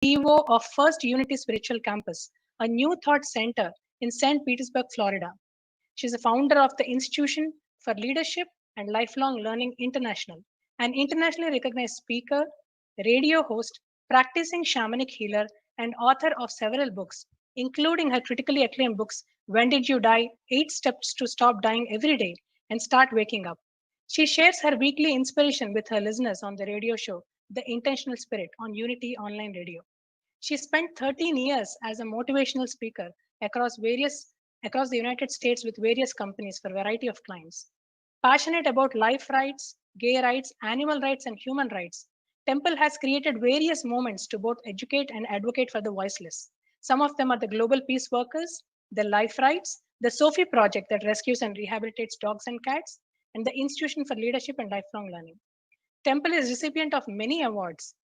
CEO of First Unity Spiritual Campus, a New Thought Center in St. Petersburg, Florida. She's a founder of the Institution for Leadership and Lifelong Learning International, an internationally recognized speaker, radio host, practicing shamanic healer, and author of several books, including her critically acclaimed books, When Did You Die? 8 Steps to Stop Dying Every Day and Start Waking Up. She shares her weekly inspiration with her listeners on the radio show, The Intentional Spirit, on Unity Online Radio. She spent 13 years as a motivational speaker across the United States with various companies for a variety of clients. Passionate about life rights, gay rights, animal rights, and human rights, Temple has created various movements to both educate and advocate for the voiceless. Some of them are the Global Peace Workers, the Life Rights, the Sophie Project that rescues and rehabilitates dogs and cats, and the Institution for Leadership and Lifelong Learning. Temple is recipient of many awards.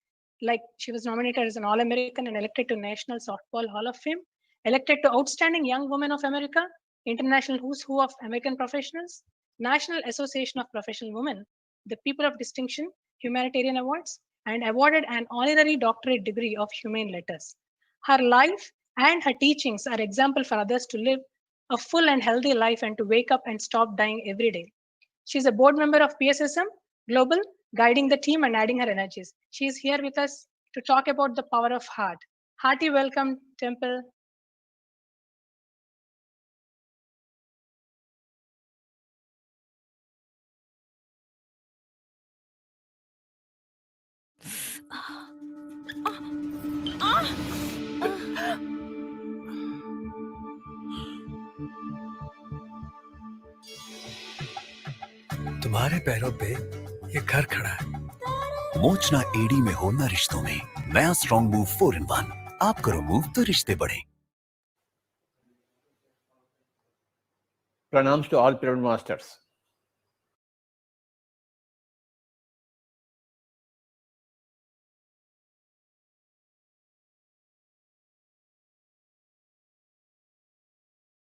Like she was nominated as an All-American and elected to National Softball Hall of Fame, elected to Outstanding Young Woman of America, International Who's Who of American Professionals, National Association of Professional Women, the People of Distinction, Humanitarian Awards, and awarded an honorary doctorate degree of Humane Letters. Her life and her teachings are example for others to live a full and healthy life and to wake up and stop dying every day. She's a board member of PSSM Global, guiding the team and adding her energies. She is here with us to talk about the power of heart. Hearty welcome, Temple. तुम्हारे पैरों पे ये घर खड़ा है। मोचना AD में हो ना रिश्तों में, नया स्ट्रॉन्ग मूव 4 in 1। आप करो मूव तो रिश्ते बढ़े। Pranams to all Pyramid Masters.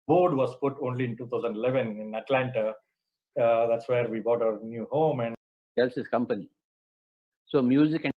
Board was put only in 2011 in Atlanta. That's where we bought our new home and Else's company. So music and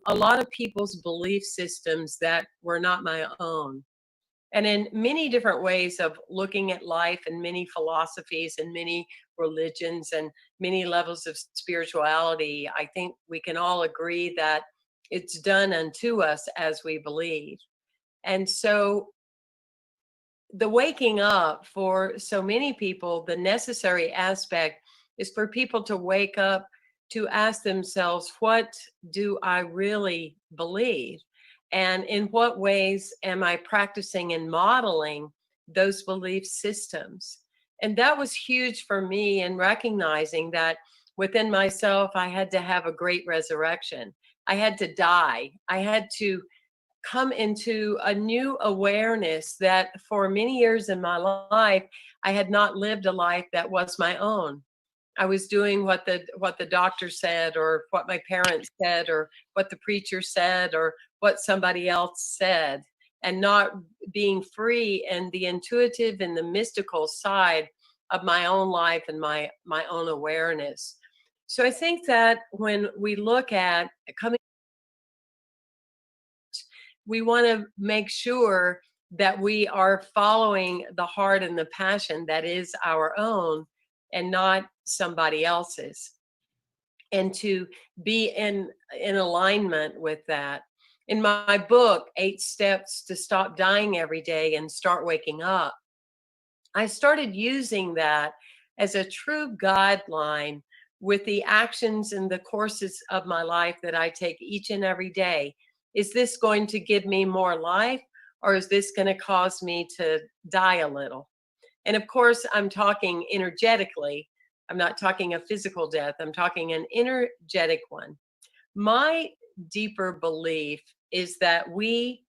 a lot of people's belief systems that were not my own. And in many different ways of looking at life and many philosophies and many religions and many levels of spirituality, I think we can all agree that it's done unto us as we believe. And so the waking up for so many people, the necessary aspect is for people to wake up to ask themselves, what do I really believe? And in what ways am I practicing and modeling those belief systems? And that was huge for me in recognizing that within myself, I had to have a great resurrection. I had to die. I had to come into a new awareness that for many years in my life, I had not lived a life that was my own. I was doing what the doctor said, or what my parents said, or what the preacher said, or what somebody else said, and not being free and the intuitive and the mystical side of my own life and my own awareness. So I think that when we look at coming, we want to make sure that we are following the heart and the passion that is our own and not somebody else's, and to be in alignment with that. In my book, 8 Steps to Stop Dying Every Day and Start Waking Up, I started using that as a true guideline with the actions and the courses of my life that I take each and every day. Is this going to give me more life, or is this going to cause me to die a little? And of course, I'm talking energetically. I'm not talking a physical death. I'm talking an energetic one. My deeper belief is that we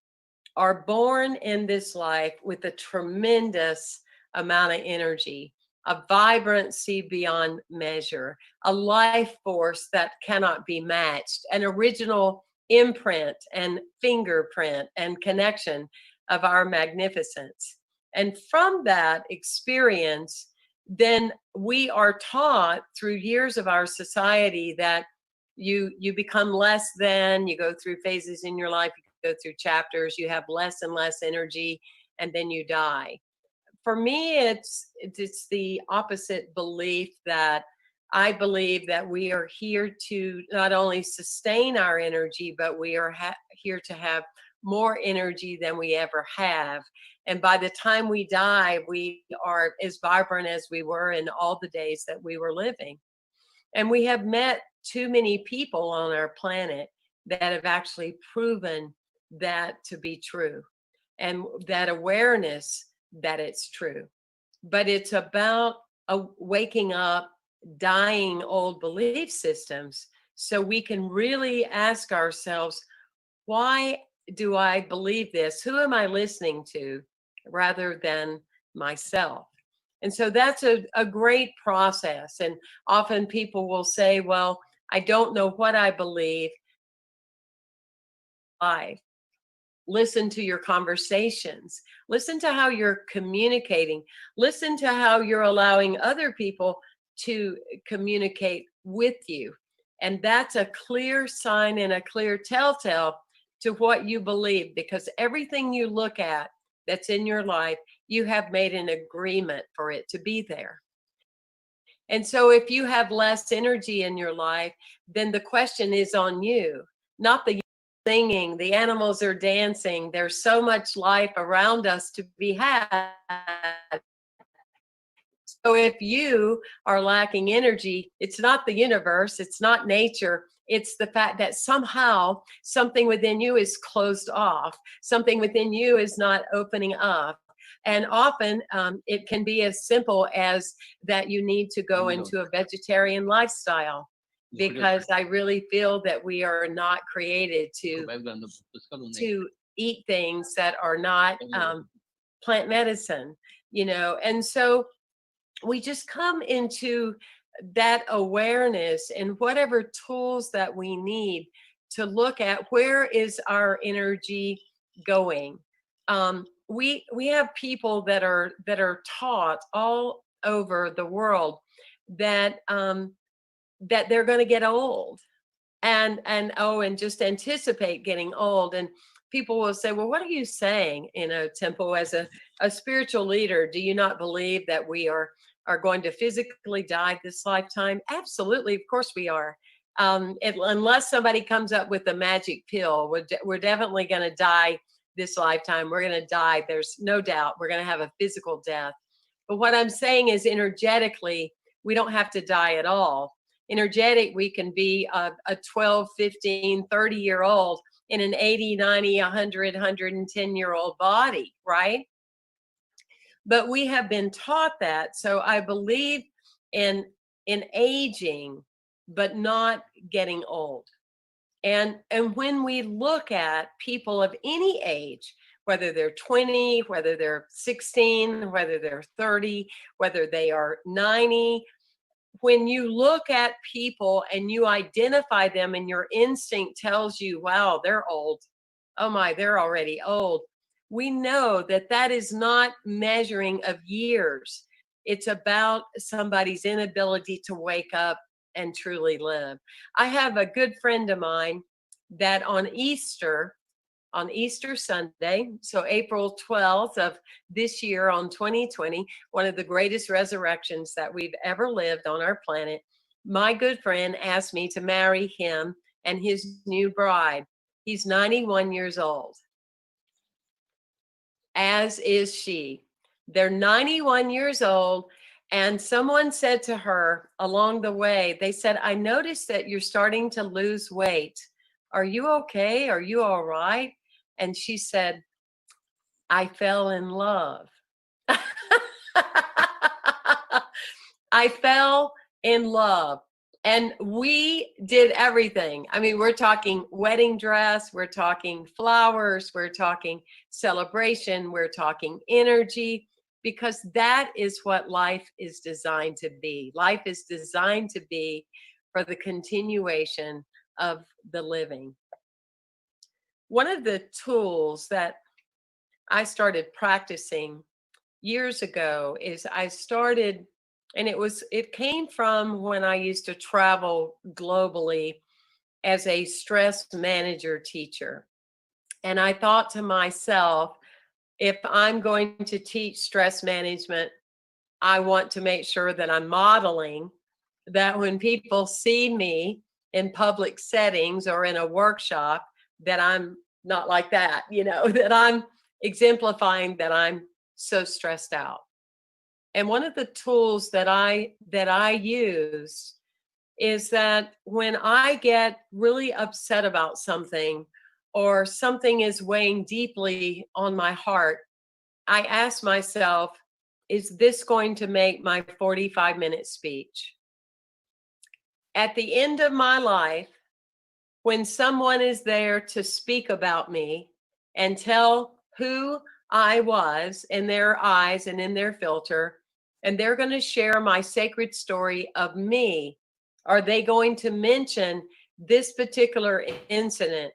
are born in this life with a tremendous amount of energy, a vibrancy beyond measure, a life force that cannot be matched, an original imprint and fingerprint and connection of our magnificence. And from that experience, then we are taught through years of our society that you become less than, you go through phases in your life, you go through chapters, you have less and less energy, and then you die. For me, it's the opposite belief, that I believe that we are here to not only sustain our energy, but we are here to have more energy than we ever have. And by the time we die, we are as vibrant as we were in all the days that we were living. And we have met too many people on our planet that have actually proven that to be true, and that awareness that it's true. But it's about waking up dying old belief systems so we can really ask ourselves, why do I believe this? Who am I listening to rather than myself? And so that's a great process. And often people will say, well, I don't know what I believe. Listen to your conversations. Listen to how you're communicating. Listen to how you're allowing other people to communicate with you. And that's a clear sign and a clear telltale to what you believe, because everything you look at that's in your life, you have made an agreement for it to be there. And so if you have less energy in your life, then the question is on you, not the singing, the animals are dancing. There's so much life around us to be had. So if you are lacking energy, it's not the universe, it's not nature, it's the fact that somehow something within you is closed off, something within you is not opening up. And often it can be as simple as that you need to go into a vegetarian lifestyle, because I really feel that we are not created to eat things that are not plant medicine, you know. And so we just come into that awareness and whatever tools that we need to look at where is our energy going. We have people that are taught all over the world that that they're going to get old, and just anticipate getting old. And people will say, well, what are you saying, Temple, as a spiritual leader? Do you not believe that we are going to physically die this lifetime? Absolutely, of course we are. Unless somebody comes up with a magic pill, we're definitely going to die this lifetime. We're going to die. There's no doubt we're going to have a physical death. But what I'm saying is, energetically, we don't have to die at all. Energetic, we can be a 12, 15, 30-year-old in an 80, 90, 100, 110-year-old body, right? But we have been taught that. So I believe in aging, but not getting old. And when we look at people of any age, whether they're 20, whether they're 16, whether they're 30, whether they are 90, when you look at people and you identify them and your instinct tells you, wow, they're old. Oh my, they're already old. We know that that is not measuring of years. It's about somebody's inability to wake up and truly live. I have a good friend of mine that on Easter Sunday, so April 12th of this year on 2020, one of the greatest resurrections that we've ever lived on our planet, my good friend asked me to marry him and his new bride. He's 91 years old, as is she. They're 91 years old. And someone said to her along the way, they said, I noticed that you're starting to lose weight. Are you okay? Are you all right? And she said, I fell in love. I fell in love. And we did everything. I mean, we're talking wedding dress, we're talking flowers, we're talking celebration, we're talking energy, because that is what life is designed to be. Life is designed to be for the continuation of the living. One of the tools that I started practicing years ago is I started, and it came from when I used to travel globally as a stress manager teacher. And I thought to myself, if I'm going to teach stress management, I want to make sure that I'm modeling that when people see me in public settings or in a workshop, that I'm not like that, that I'm exemplifying that I'm so stressed out. And one of the tools that I use is that when I get really upset about something or something is weighing deeply on my heart, I ask myself, is this going to make my 45-minute speech? At the end of my life, when someone is there to speak about me and tell who I was in their eyes and in their filter, and they're going to share my sacred story of me, are they going to mention this particular incident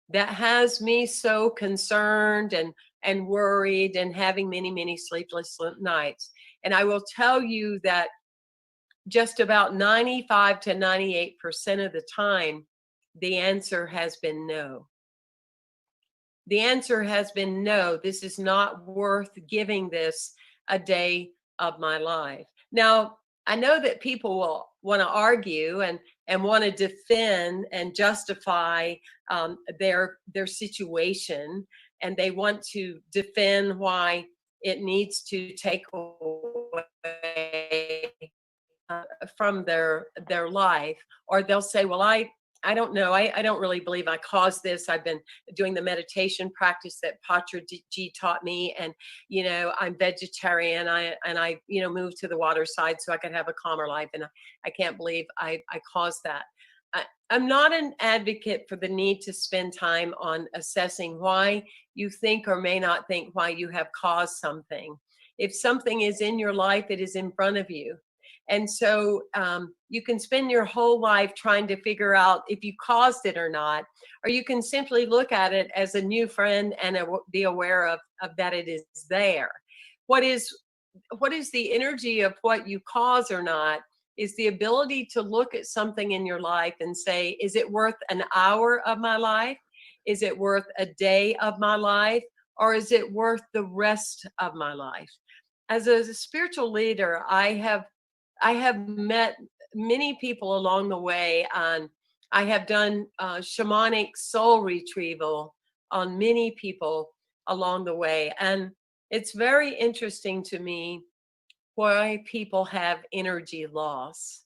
that has me so concerned and worried and having many, many sleepless nights? And I will tell you that just about 95 to 98% of the time, the answer has been no. The answer has been no. This is not worth giving this a day of my life. Now, I know that people will want to argue and want to defend and justify their situation, and they want to defend why it needs to take away from their life, or they'll say, well, I don't know. I don't really believe I caused this. I've been doing the meditation practice that Patrick taught me, and I'm vegetarian. I moved to the water side so I could have a calmer life, and I can't believe I caused that. I'm not an advocate for the need to spend time on assessing why you think or may not think why you have caused something. If something is in your life, it is in front of you. And so you can spend your whole life trying to figure out if you caused it or not, or you can simply look at it as a new friend and be aware of that it is there. What is the energy of what you cause or not is the ability to look at something in your life and say, is it worth an hour of my life? Is it worth a day of my life? Or is it worth the rest of my life? As a spiritual leader, I have met many people along the way, and I have done shamanic soul retrieval on many people along the way. And it's very interesting to me why people have energy loss,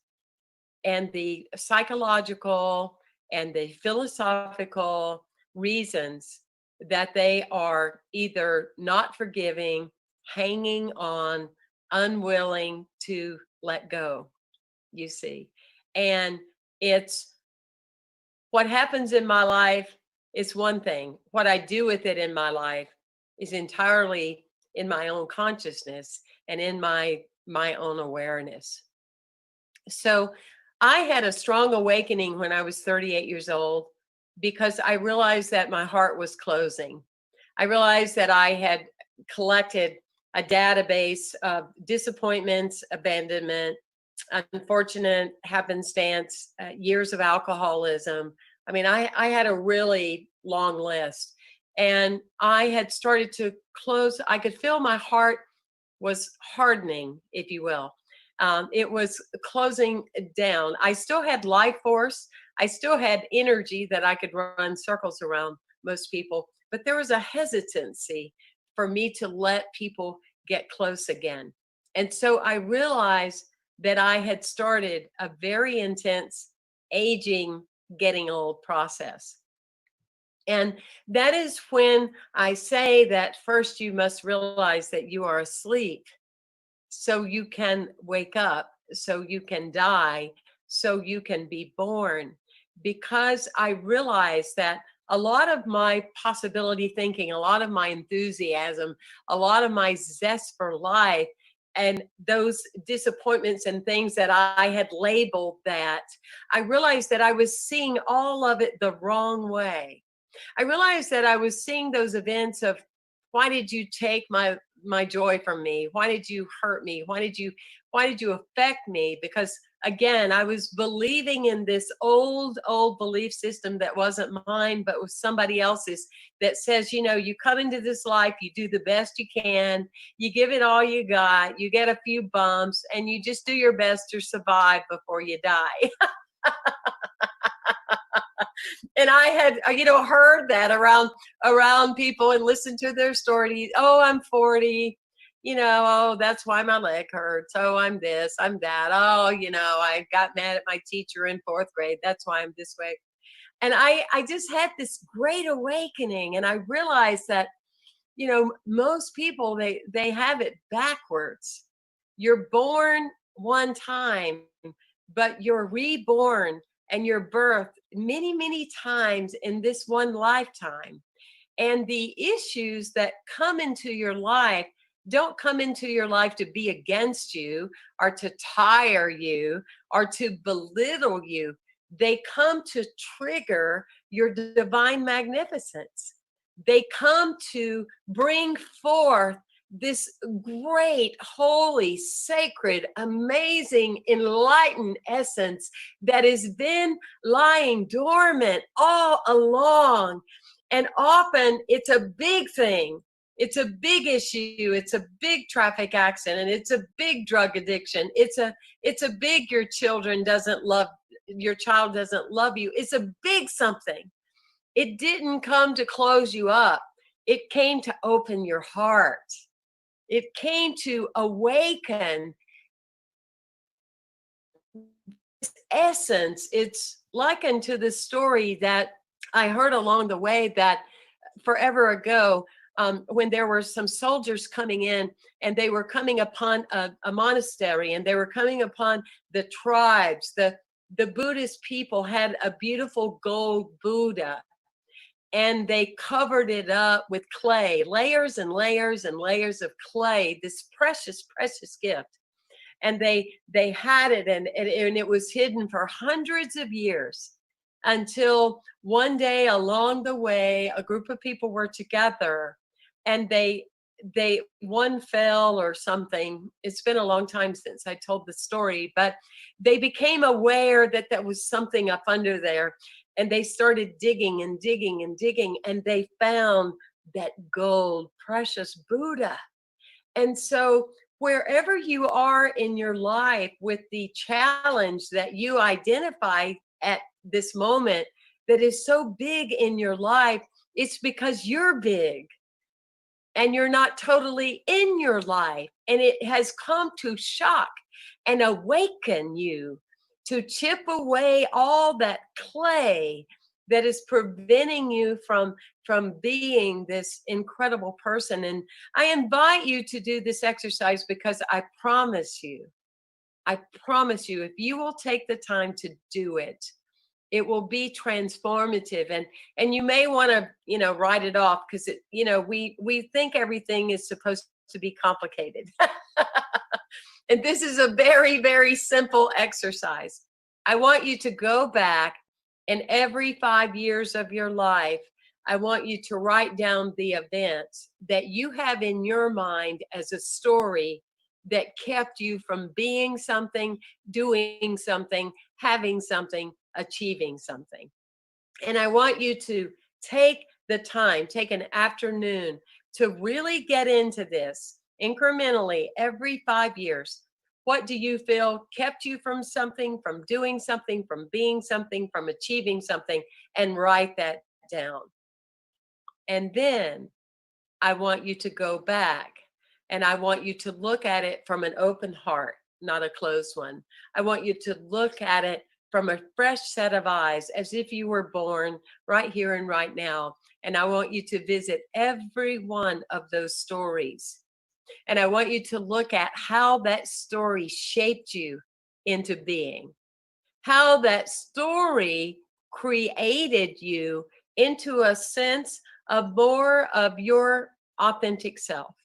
and the psychological and the philosophical reasons that they are either not forgiving, hanging on, unwilling to let go, you see. And it's what happens in my life is one thing. What I do with it in my life is entirely in my own consciousness and in my own awareness. So I had a strong awakening when I was 38 years old because I realized that my heart was closing. I realized that I had collected a database of disappointments, abandonment, unfortunate happenstance, years of alcoholism. I mean, I had a really long list, and I had started to close. I could feel my heart was hardening, if you will. It was closing down. I still had life force. I still had energy that I could run circles around most people, but there was a hesitancy for me to let people get close again. And so I realized that I had started a very intense aging, getting old process. And that is when I say that first you must realize that you are asleep so you can wake up, so you can die, so you can be born. Because I realized that a lot of my possibility thinking, a lot of my enthusiasm, a lot of my zest for life, and those disappointments and things that I had labeled that, I realized that I was seeing all of it the wrong way. I realized that I was seeing those events of, why did you take my joy from me? Why did you hurt me? Why did you affect me? Because again, I was believing in this old belief system that wasn't mine, but was somebody else's, that says, you know, you come into this life, you do the best you can, you give it all you got, you get a few bumps, and you just do your best to survive before you die. And I had, heard that around people and listened to their stories. Oh, I'm 40. Oh, that's why my leg hurts. Oh, I'm this, I'm that. Oh, I got mad at my teacher in 4th grade. That's why I'm this way. And I just had this great awakening. And I realized that, most people, they have it backwards. You're born one time, but you're reborn and you're birthed many, many times in this one lifetime. And the issues that come into your life don't come into your life to be against you or to tire you or to belittle you. They come to trigger your divine magnificence. They come to bring forth this great, holy, sacred, amazing, enlightened essence that has been lying dormant all along. And often it's a big thing. It's a big issue. It's a big traffic accident. It's a big drug addiction. It's a big your child doesn't love you. It's a big something. It didn't come to close you up. It came to open your heart. It came to awaken this essence. It's likened to the story that I heard along the way that forever ago, when there were some soldiers coming in and they were coming upon a monastery, and they were coming upon the tribes. The Buddhist people had a beautiful gold Buddha, and they covered it up with clay, layers and layers and layers of clay, this precious, precious gift. And they had it, and it was hidden for hundreds of years, until one day along the way, a group of people were together, and one fell or something. It's been a long time since I told the story, but they became aware that there was something up under there. And they started digging and digging and digging, and they found that gold, precious Buddha. And so wherever you are in your life with the challenge that you identify at this moment that is so big in your life, it's because you're big and you're not totally in your life. And it has come to shock and awaken you, to chip away all that clay that is preventing you from being this incredible person. And I invite you to do this exercise because I promise you, if you will take the time to do it, it will be transformative. And you may want to, write it off, because we think everything is supposed to be complicated. And this is a very, very simple exercise. I want you to go back, and every 5 years of your life, I want you to write down the events that you have in your mind as a story that kept you from being something, doing something, having something, achieving something. And I want you to take the time, take an afternoon to really get into this incrementally every 5 years. What do you feel kept you from something, from doing something, from being something, from achieving something? And write that down. And then I want you to go back, and I want you to look at it from an open heart, not a closed one. I want you to look at it from a fresh set of eyes, as if you were born right here and right now. And I want you to visit every one of those stories. And I want you to look at how that story shaped you into being, how that story created you into a sense of more of your authentic self,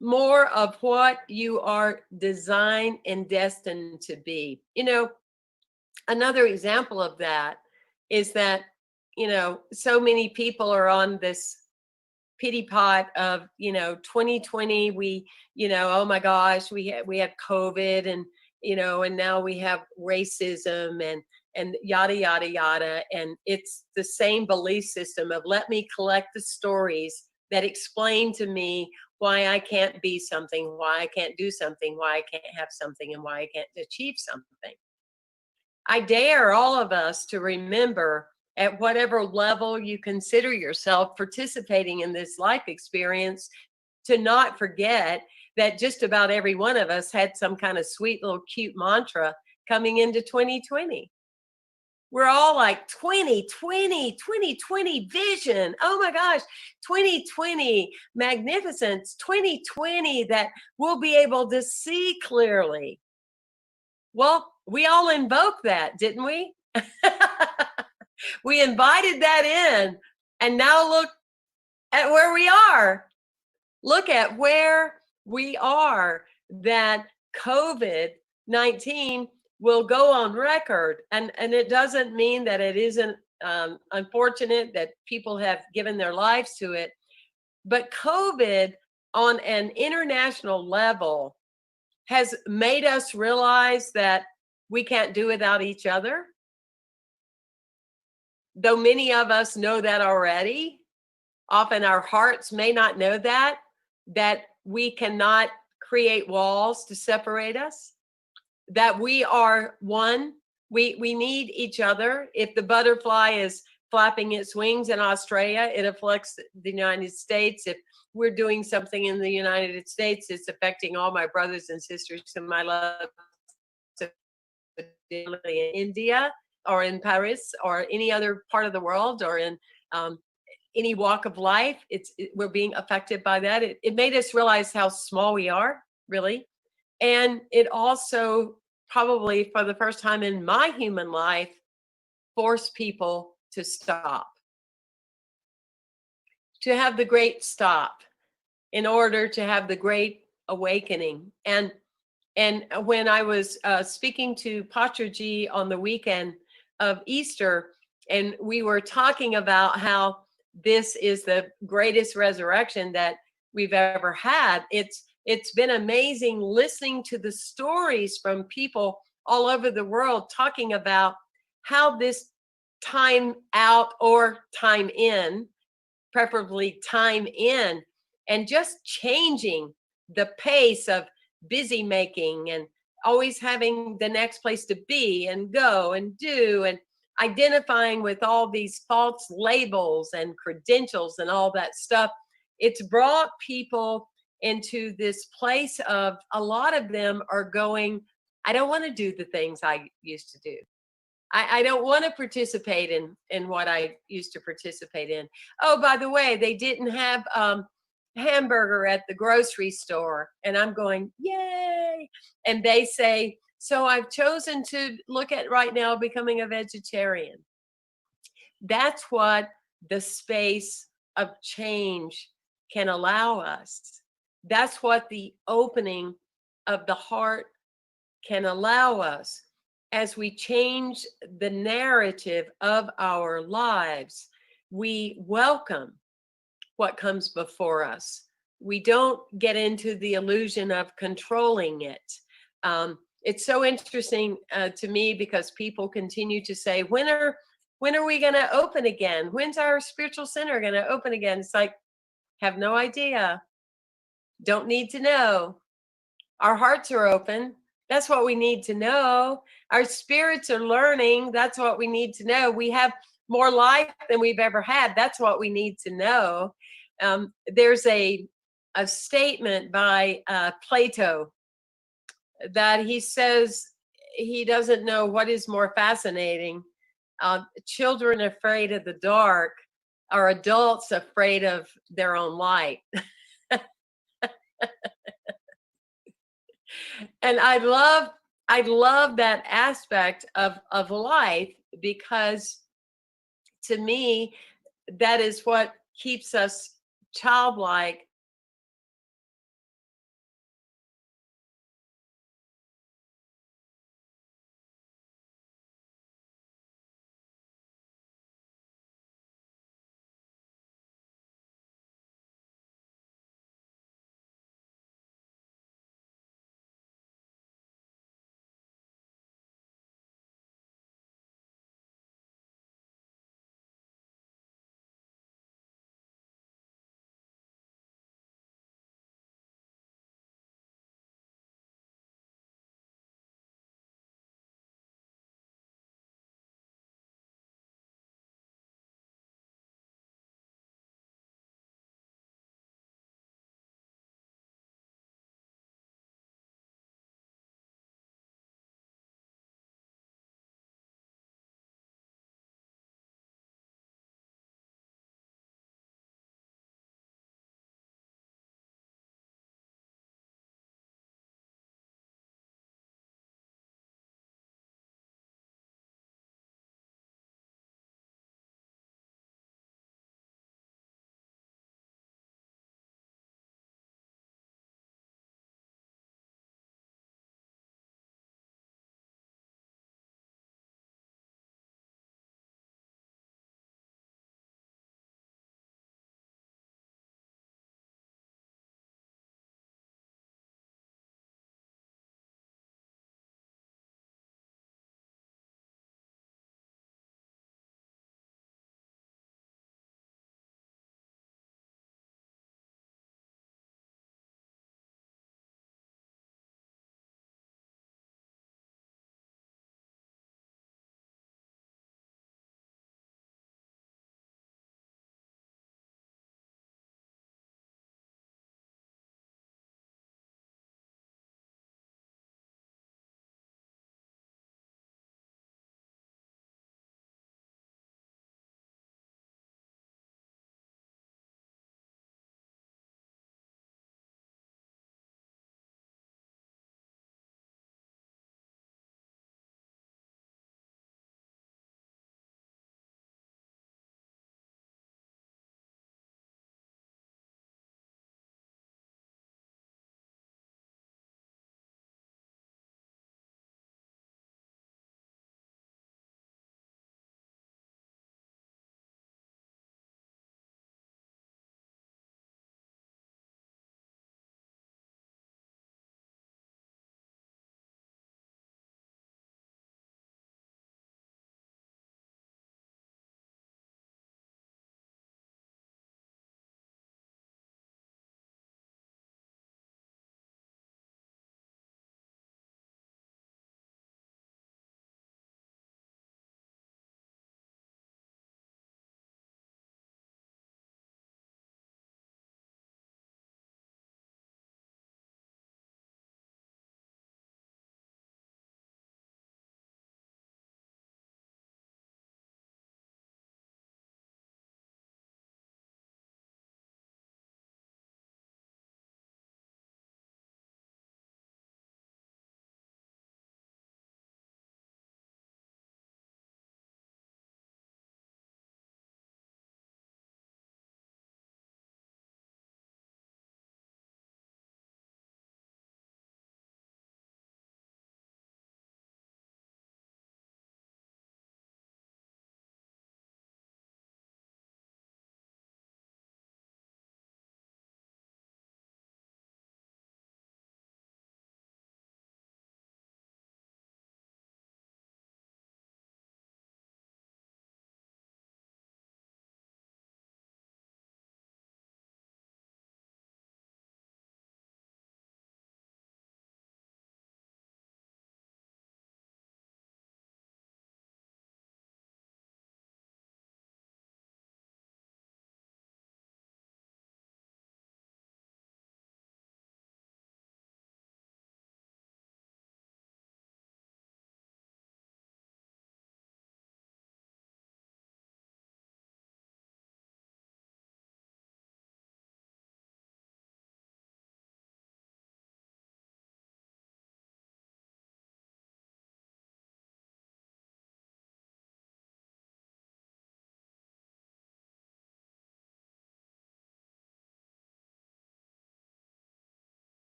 more of what you are designed and destined to be. Another example of that is that, so many people are on this pity pot of, 2020, we, oh my gosh, we had COVID, and, and now we have racism and yada, yada, yada. And it's the same belief system of, let me collect the stories that explain to me why I can't be something, why I can't do something, why I can't have something, and why I can't achieve something. I dare all of us to remember, at whatever level you consider yourself participating in this life experience, to not forget that just about every one of us had some kind of sweet little cute mantra coming into 2020. We're all like 2020 vision. Oh my gosh, 2020 magnificence, 2020 that we'll be able to see clearly. Well, we all invoked that, didn't we? We invited that in, and now look at where we are. Look at where we are, that COVID-19 will go on record. And it doesn't mean that it isn't unfortunate that people have given their lives to it. But COVID on an international level has made us realize that we can't do without each other. Though many of us know that already, often our hearts may not know that we cannot create walls to separate us, that we are one. We need each other. If the butterfly is flapping its wings in Australia, it affects the United States. If we're doing something in the United States, it's affecting all my brothers and sisters in my love in India, or in Paris, or any other part of the world, or in any walk of life. We're being affected by that. It made us realize how small we are, really. And it also, probably for the first time in my human life, forced people to stop, to have the great stop, in order to have the great awakening. And when I was speaking to Patraji on the weekend of Easter, and we were talking about how this is the greatest resurrection that we've ever had. It's been amazing listening to the stories from people all over the world talking about how this time out, or time in, preferably time in, and just changing the pace of busy making, and always having the next place to be and go and do, and identifying with all these false labels and credentials and all that stuff. It's brought people into this place of, a lot of them are going, I don't want to do the things I used to do. I don't want to participate in what I used to participate in. Oh, by the way, they didn't have hamburger at the grocery store, and I'm going, yay. And they say, so I've chosen to look at right now becoming a vegetarian. That's what the space of change can allow us. That's what the opening of the heart can allow us as we change the narrative of our lives. We welcome what comes before us. We don't get into the illusion of controlling it. It's so interesting to me because people continue to say, when are we going to open again? When's our spiritual center going to open again? It's like, have no idea. Don't need to know. Our hearts are open. That's what we need to know. Our spirits are learning. That's what we need to know. We have more life than we've ever had. That's what we need to know. There's a statement by Plato that he says he doesn't know what is more fascinating. Children afraid of the dark or adults afraid of their own light. And I love that aspect of life, because to me, that is what keeps us childlike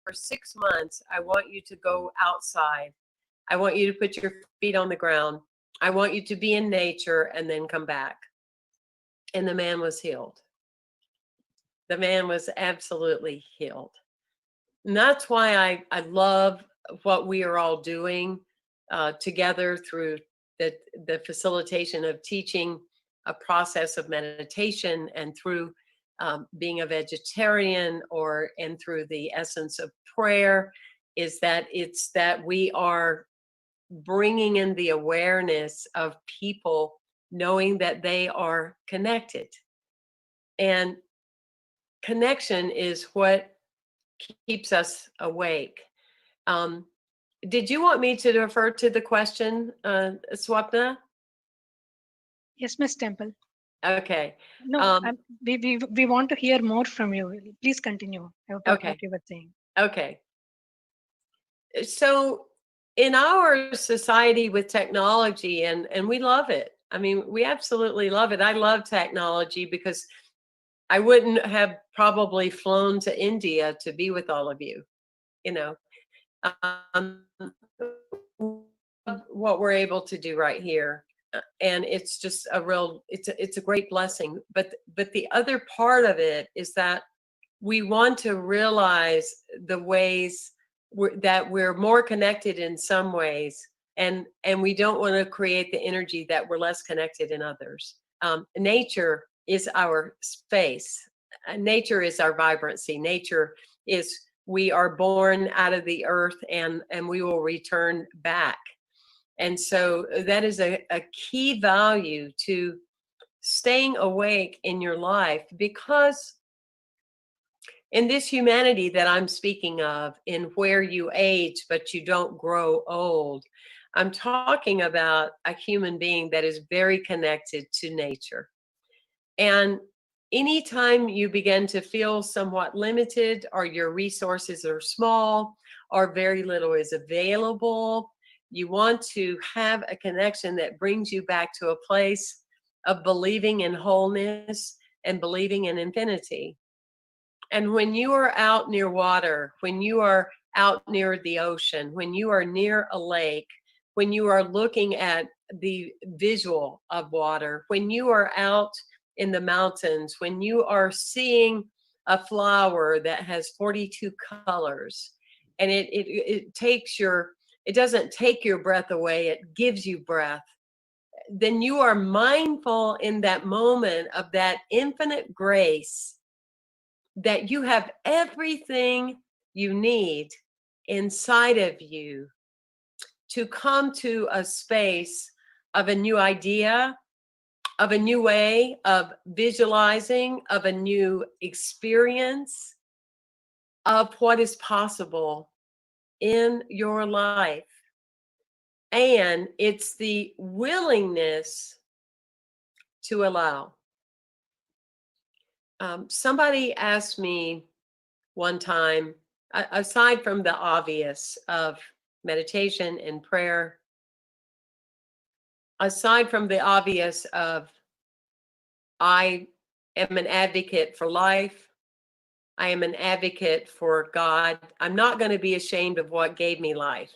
for 6 months, I want you to go outside. I want you to put your feet on the ground. I want you to be in nature and then come back. And the man was healed. The man was absolutely healed. And that's why I love what we are all doing together through the facilitation of teaching a process of meditation, and through being a vegetarian, and through the essence of prayer, is that it's that we are bringing in the awareness of people knowing that they are connected. And connection is what keeps us awake. Did you want me to refer to the question, Swapna? Yes, Ms. Temple. Okay. No, we want to hear more from you. Please continue about what you were saying. Okay. So in our society with technology, and we love it. I mean, we absolutely love it. I love technology because I wouldn't have probably flown to India to be with all of you, you know. What we're able to do right here, and it's just it's a great blessing. But the other part of it is that we want to realize the ways that we're more connected in some ways, and we don't want to create the energy that we're less connected in others. Nature is our space. Nature is our vibrancy. Nature is, we are born out of the earth, and we will return back. And so that is a key value to staying awake in your life, because in this humanity that I'm speaking of, in where you age but you don't grow old, I'm talking about a human being that is very connected to nature. And anytime you begin to feel somewhat limited, or your resources are small, or very little is available, you want to have a connection that brings you back to a place of believing in wholeness and believing in infinity. And when you are out near water, when you are out near the ocean, when you are near a lake, when you are looking at the visual of water, when you are out in the mountains, when you are seeing a flower that has 42 colors, and it takes it doesn't take your breath away, it gives you breath, then you are mindful in that moment of that infinite grace, that you have everything you need inside of you to come to a space of a new idea, of a new way of visualizing, of a new experience of what is possible in your life. And it's the willingness to allow. Somebody asked me one time, aside from the obvious of meditation and prayer, aside from the obvious of I am an advocate for life, I am an advocate for God, I'm not going to be ashamed of what gave me life.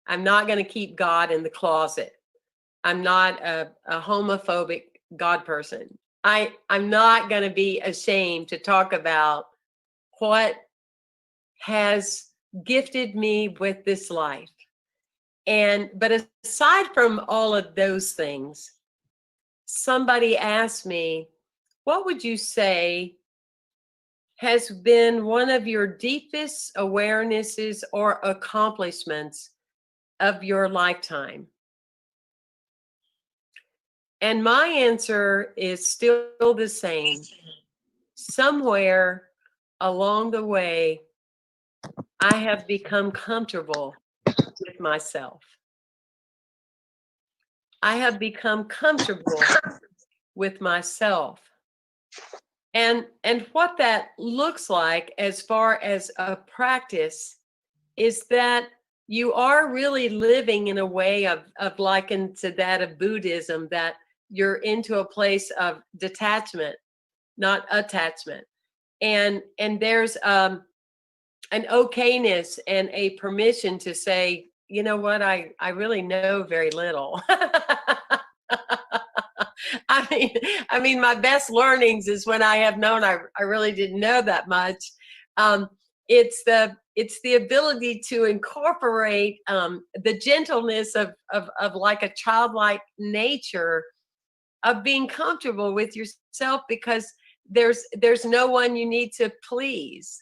I'm not going to keep God in the closet. I'm not a homophobic God person. I'm not going to be ashamed to talk about what has gifted me with this life. But aside from all of those things, somebody asked me, what would you say has been one of your deepest awarenesses or accomplishments of your lifetime? And my answer is still the same. Somewhere along the way, I have become comfortable with myself. I have become comfortable with myself. And what that looks like as far as a practice is that you are really living in a way of likened to that of Buddhism, that you're into a place of detachment, not attachment. And there's an okayness and a permission to say, you know what, I really know very little. I mean, my best learnings is when I have known I really didn't know that much. Um, it's the ability to incorporate the gentleness of like a childlike nature of being comfortable with yourself, because there's no one you need to please.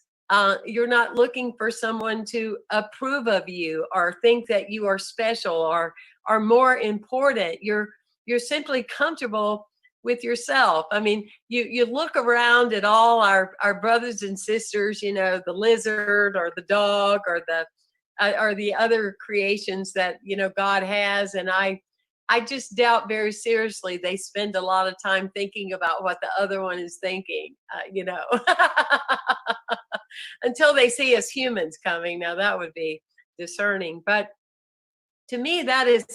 You're not looking for someone to approve of you or think that you are special or are more important. You're simply comfortable with yourself. I mean, you look around at all our brothers and sisters, you know, the lizard or the dog or the other creations that, you know, God has, and I just doubt very seriously they spend a lot of time thinking about what the other one is thinking, you know, until they see us humans coming. Now that would be discerning, but to me, that is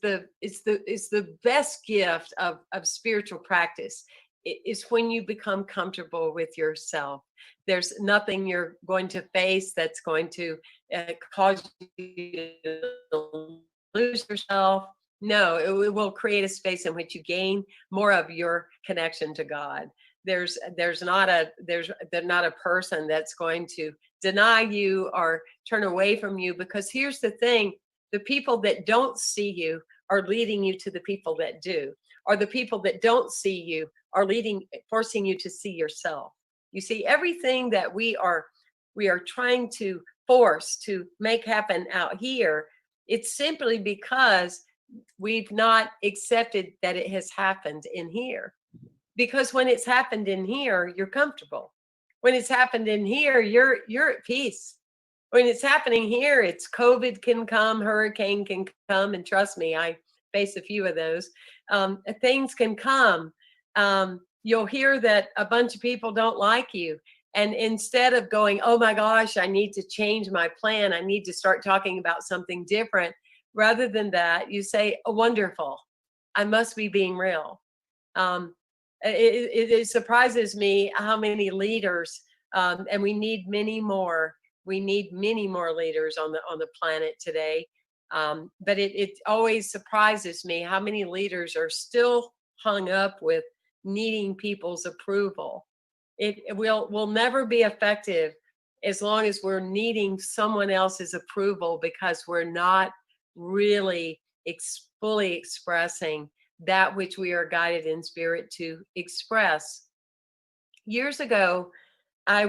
the best gift of spiritual practice. Is when you become comfortable with yourself. There's nothing you're going to face that's going to cause you to lose yourself. No, it will create a space in which you gain more of your connection to God. There's not a person that's going to deny you or turn away from you, because here's the thing: the people that don't see you are leading you to the people that do, or the people that don't see you are forcing you to see yourself. You see, everything that we are trying to force to make happen out here, it's simply because we've not accepted that it has happened in here. Because when it's happened in here, you're comfortable. When it's happened in here, you're at peace. When it's happening here, it's COVID can come, hurricane can come, and trust me, I face a few of those. Things can come. You'll hear that a bunch of people don't like you. And instead of going, oh my gosh, I need to change my plan, I need to start talking about something different, rather than that, you say, oh, wonderful, I must be being real. It surprises me how many leaders, and we need many more. We need many more leaders on the planet today. But it always surprises me how many leaders are still hung up with needing people's approval. It will never be effective as long as we're needing someone else's approval, because we're not really fully expressing that which we are guided in spirit to express. Years ago, I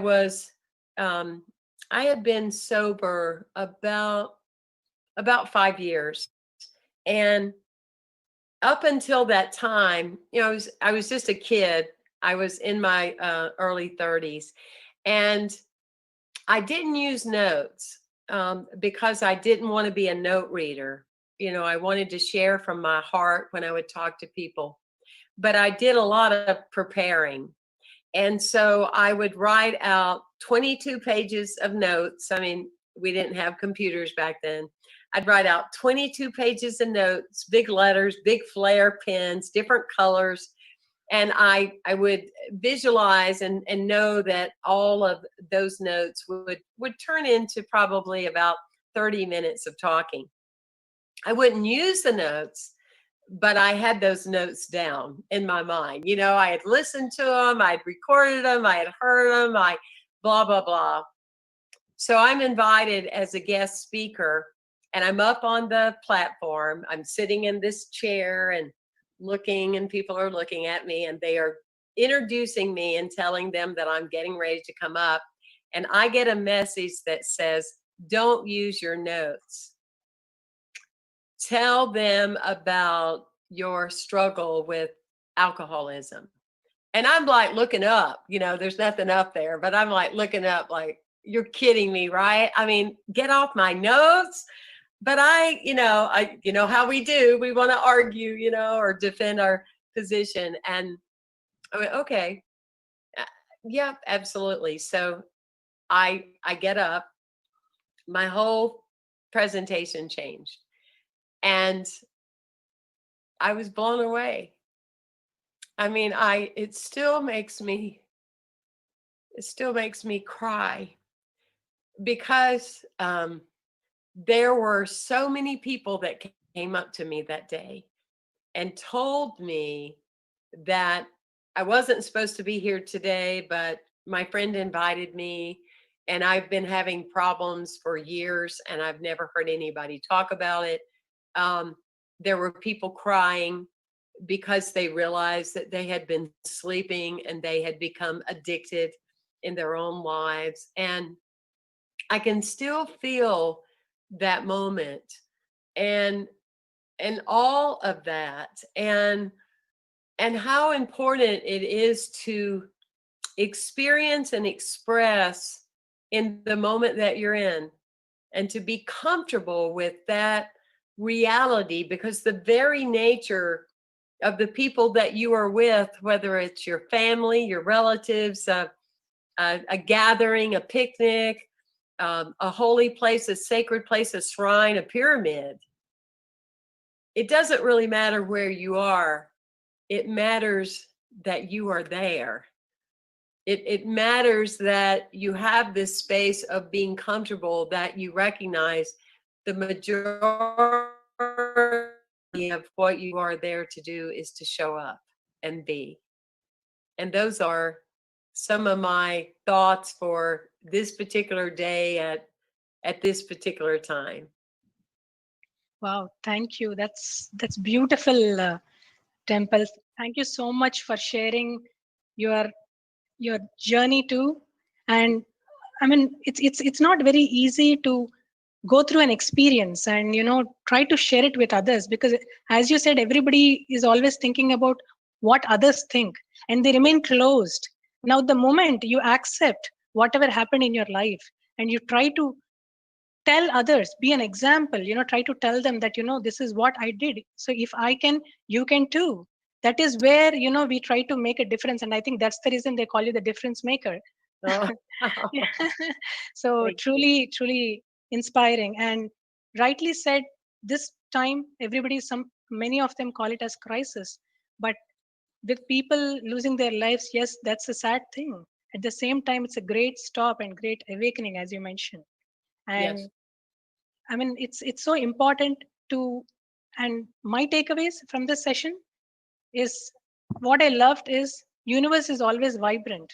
had been sober about 5 years, and up until that time, you know, I was just a kid. I was in my early 30s, and I didn't use notes because I didn't want to be a note reader. You know, I wanted to share from my heart when I would talk to people, but I did a lot of preparing. And so I would write out 22 pages of notes. I mean, we didn't have computers back then. I'd write out 22 pages of notes, big letters, big flare pens, different colors. And I would visualize and know that all of those notes would turn into probably about 30 minutes of talking. I wouldn't use the notes, but I had those notes down in my mind. You know, I had listened to them, I'd recorded them, I had heard them, I blah, blah, blah. So I'm invited as a guest speaker, and I'm up on the platform. I'm sitting in this chair and looking, and people are looking at me, and they are introducing me and telling them that I'm getting ready to come up. And I get a message that says, don't use your notes. Tell them about your struggle with alcoholism. And I'm like looking up, you know, there's nothing up there, but I'm like looking up like, you're kidding me, right? I mean, get off my notes. But you know how we do, we want to argue, you know, or defend our position. And I went, okay, yeah, absolutely. So I get up, my whole presentation changed, and I was blown away. I mean, it still makes me cry because there were so many people that came up to me that day and told me that I wasn't supposed to be here today, but my friend invited me, and I've been having problems for years and I've never heard anybody talk about it. There were people crying because they realized that they had been sleeping and they had become addicted in their own lives. And I can still feel that moment and all of that, and how important it is to experience and express in the moment that you're in, and to be comfortable with that reality, because the very nature of the people that you are with, whether it's your family, your relatives, a gathering, a picnic, a holy place, a sacred place, a shrine, a pyramid, it doesn't really matter where you are. It matters that you are there. It matters that you have this space of being comfortable, that you recognize the majority of what you are there to do is to show up and be. And those are some of my thoughts for this particular day at this particular time. Wow, thank you. That's beautiful, Temple. Thank you so much for sharing your your journey too. And I mean, it's not very easy to go through an experience and try to share it with others, because as you said, everybody is always thinking about what others think and they remain closed. Now the moment you accept whatever happened in your life and you try to tell others, be an example, try to tell them that this is what I did, so if I can, you can too. That is where we try to make a difference, and I think that's the reason they call you the difference maker. Oh, So thank you. truly inspiring, and rightly said, this time everybody, many of them call it as crisis, but with people losing their lives, yes, that's a sad thing. At the same time, it's a great stop and great awakening, as you mentioned. Yes. And I mean, it's so important to, and my takeaways from this session is, what I loved is universe is always vibrant,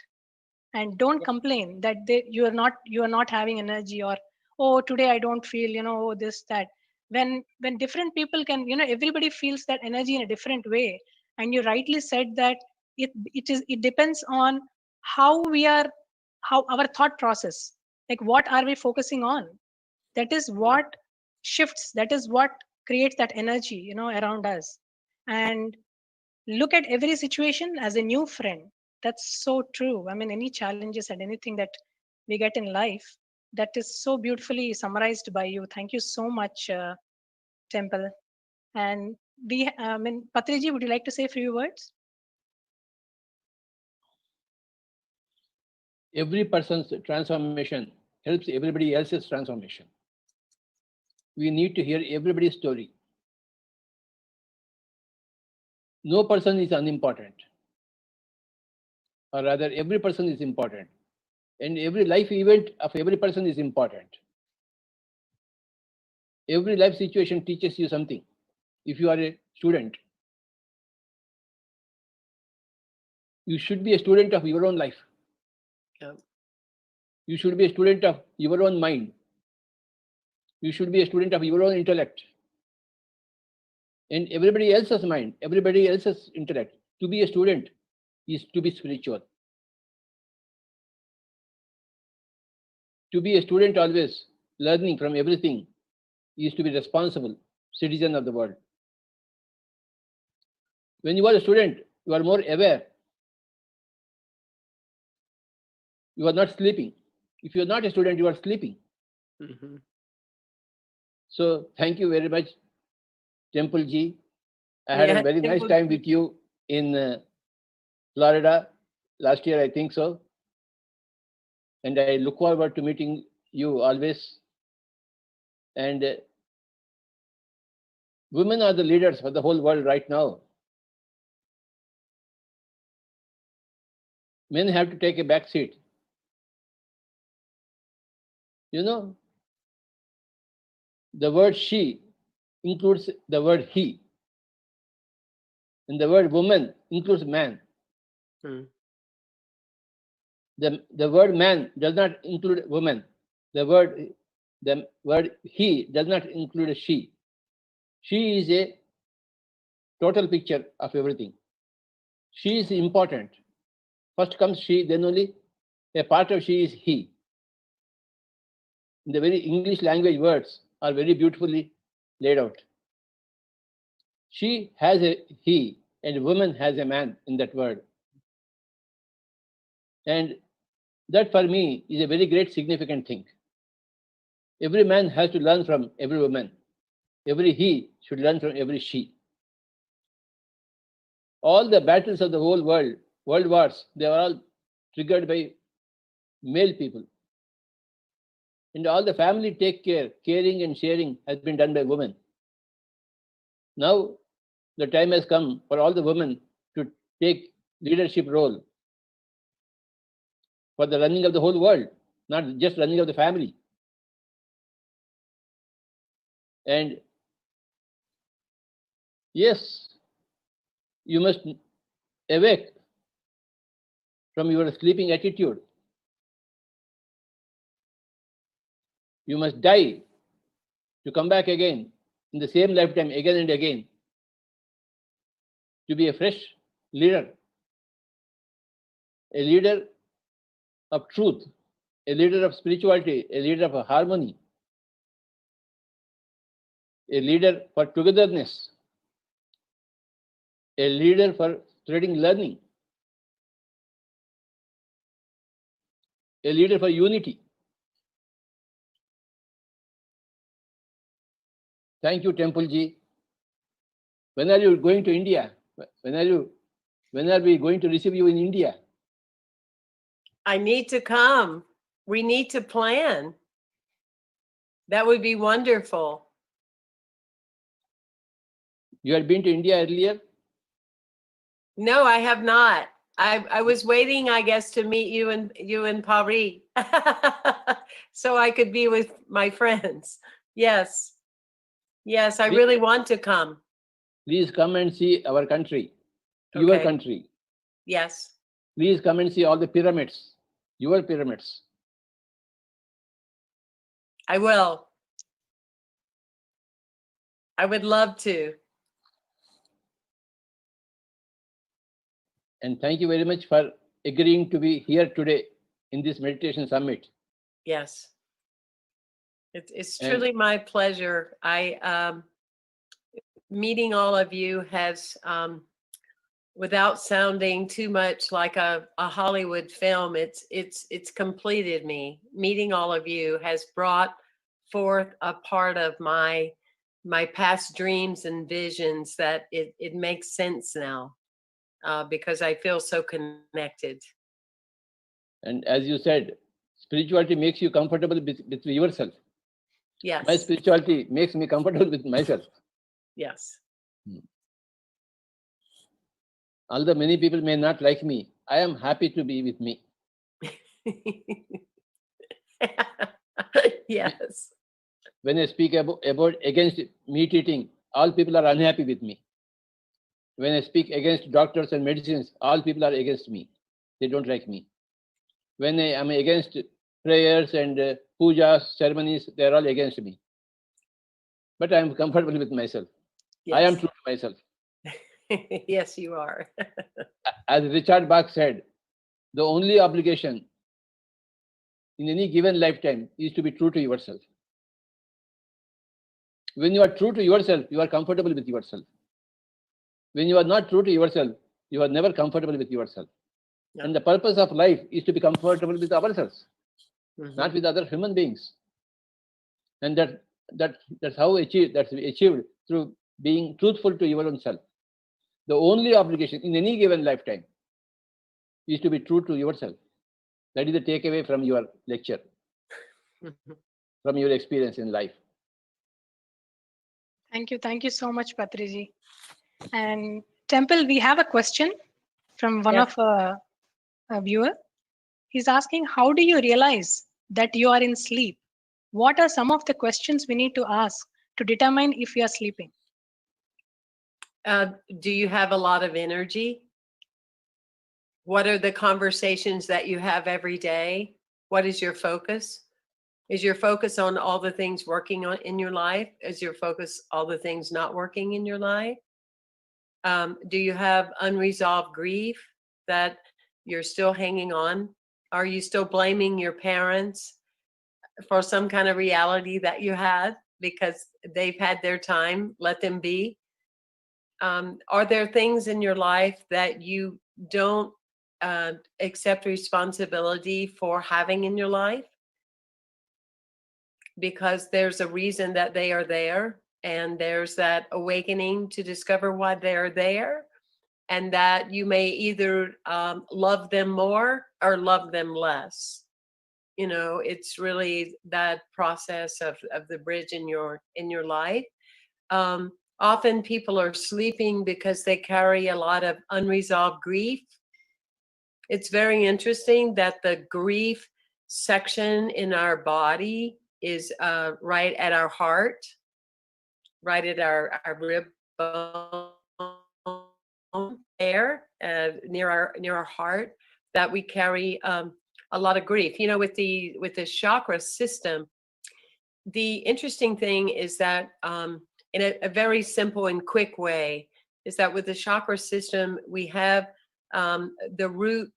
and don't complain that you are not having energy, or oh, today I don't feel, oh, this that. When different people can, everybody feels that energy in a different way, and you rightly said that it depends on how we are, how our thought process, like what are we focusing on, that is what shifts, that is what creates that energy around us. And look at every situation as a new friend. That's so true. I mean, any challenges and anything that we get in life, that is so beautifully summarized by you. Thank you so much, Temple. And I mean, Patriji, would you like to say a few words? Every person's transformation helps everybody else's transformation. We need to hear everybody's story. No person is unimportant, or rather, every person is important, and every life event of every person is important. Every life situation teaches you something. If you are a student, you should be a student of your own life. Yep. You should be a student of your own mind. You should be a student of your own intellect. And everybody else's mind, everybody else's intellect. To be a student is to be spiritual. To be a student always, learning from everything, is to be responsible citizen of the world. When you are a student, you are more aware. You are not sleeping. If you are not a student, you are sleeping. Mhm. So thank you very much, Temple Ji. I had Yeah, a very nice Temple time Ji. with you in Florida last year, I think so. And I look forward to meeting you always. And women are the leaders for the whole world right now. Men have to take a back seat. You know, the word she includes the word he. And the word woman includes man. Hmm. The word man does not include woman. The word he does not include a she. She is a total picture of everything. She is important. First comes she, then only a part of she is he. The very English language words are very beautifully laid out. She has a he and woman has a man in that word. And that for me is a very great significant thing. Every man has to learn from every woman. Every he should learn from every she. All the battles of the whole world, world wars, they are all triggered by male people. And all the family caring and sharing has been done by women. Now the time has come for all the women to take leadership role for the running of the whole world, not just running of the family. And yes, you must awake from your sleeping attitude. You must die to come back again in the same lifetime again and again to be a fresh leader, a leader of truth, a leader of spirituality, a leader of harmony, a leader for togetherness, a leader for spreading learning, a leader for unity. Thank you, Temple Ji. When are you going to India? When are we going to receive you in India? I need to come. We need to plan. That would be wonderful. You had been to India earlier? No, I have not. I was waiting, I guess, to meet you in Paris, so I could be with my friends. Yes, yes, I really want to come. Please come and see our country, your Okay. country. Yes, Please come and see all the pyramids, your pyramids. I will. I would love to. And thank you very much for agreeing to be here today in this meditation summit. Yes, it's And- truly my pleasure. Meeting all of you has, without sounding too much like a Hollywood film, it's completed me. Meeting all of you has brought forth a part of my past dreams and visions that it makes sense now, because I feel so connected. And as you said, spirituality makes you comfortable with yourself. Yes. My spirituality makes me comfortable with myself. Yes. Although many people may not like me, I am happy to be with me. Yes. When I speak about against meat eating, all people are unhappy with me. When I speak against doctors and medicines, all people are against me. They don't like me. When I am against prayers and pujas, ceremonies, they are all against me. But I am comfortable with myself. Yes. I am true to myself. Yes, you are. As Richard Bach said, the only obligation in any given lifetime is to be true to yourself. When you are true to yourself, you are comfortable with yourself. When you are not true to yourself, you are never comfortable with yourself. Yeah. And the purpose of life is to be comfortable with ourselves, Mhm. not with other human beings. And that's how that's achieved through being truthful to your own self. The only obligation in any given lifetime is to be true to yourself. That is the takeaway from your lecture, Mhm. from your experience in life. Thank you so much, Patriji. And Temple, we have a question from one Yes. of a viewer. He's asking, how do you realize that you are in sleep What are some of the questions we need to ask to determine if we are sleeping? Do you have a lot of energy? What are the conversations that you have every day? What is your focus? Is your focus on all the things working on in your life? Is your focus all the things not working in your life? Do you have unresolved grief that you're still hanging on? Are you still blaming your parents for some kind of reality that you had because they've had their time? Let them be. Are there things in your life that you don't accept responsibility for having in your life? Because there's a reason that they are there, and there's that awakening to discover why they're there, and that you may either love them more or love them less. You know, it's really that process of the bridge in your life. Often people are sleeping because they carry a lot of unresolved grief. It's very interesting that the grief section in our body is right at our heart, right at our rib bone there, near our heart, that we carry a lot of grief. You know, with the chakra system, the interesting thing is that in a very simple and quick way, is that with the chakra system, we have the root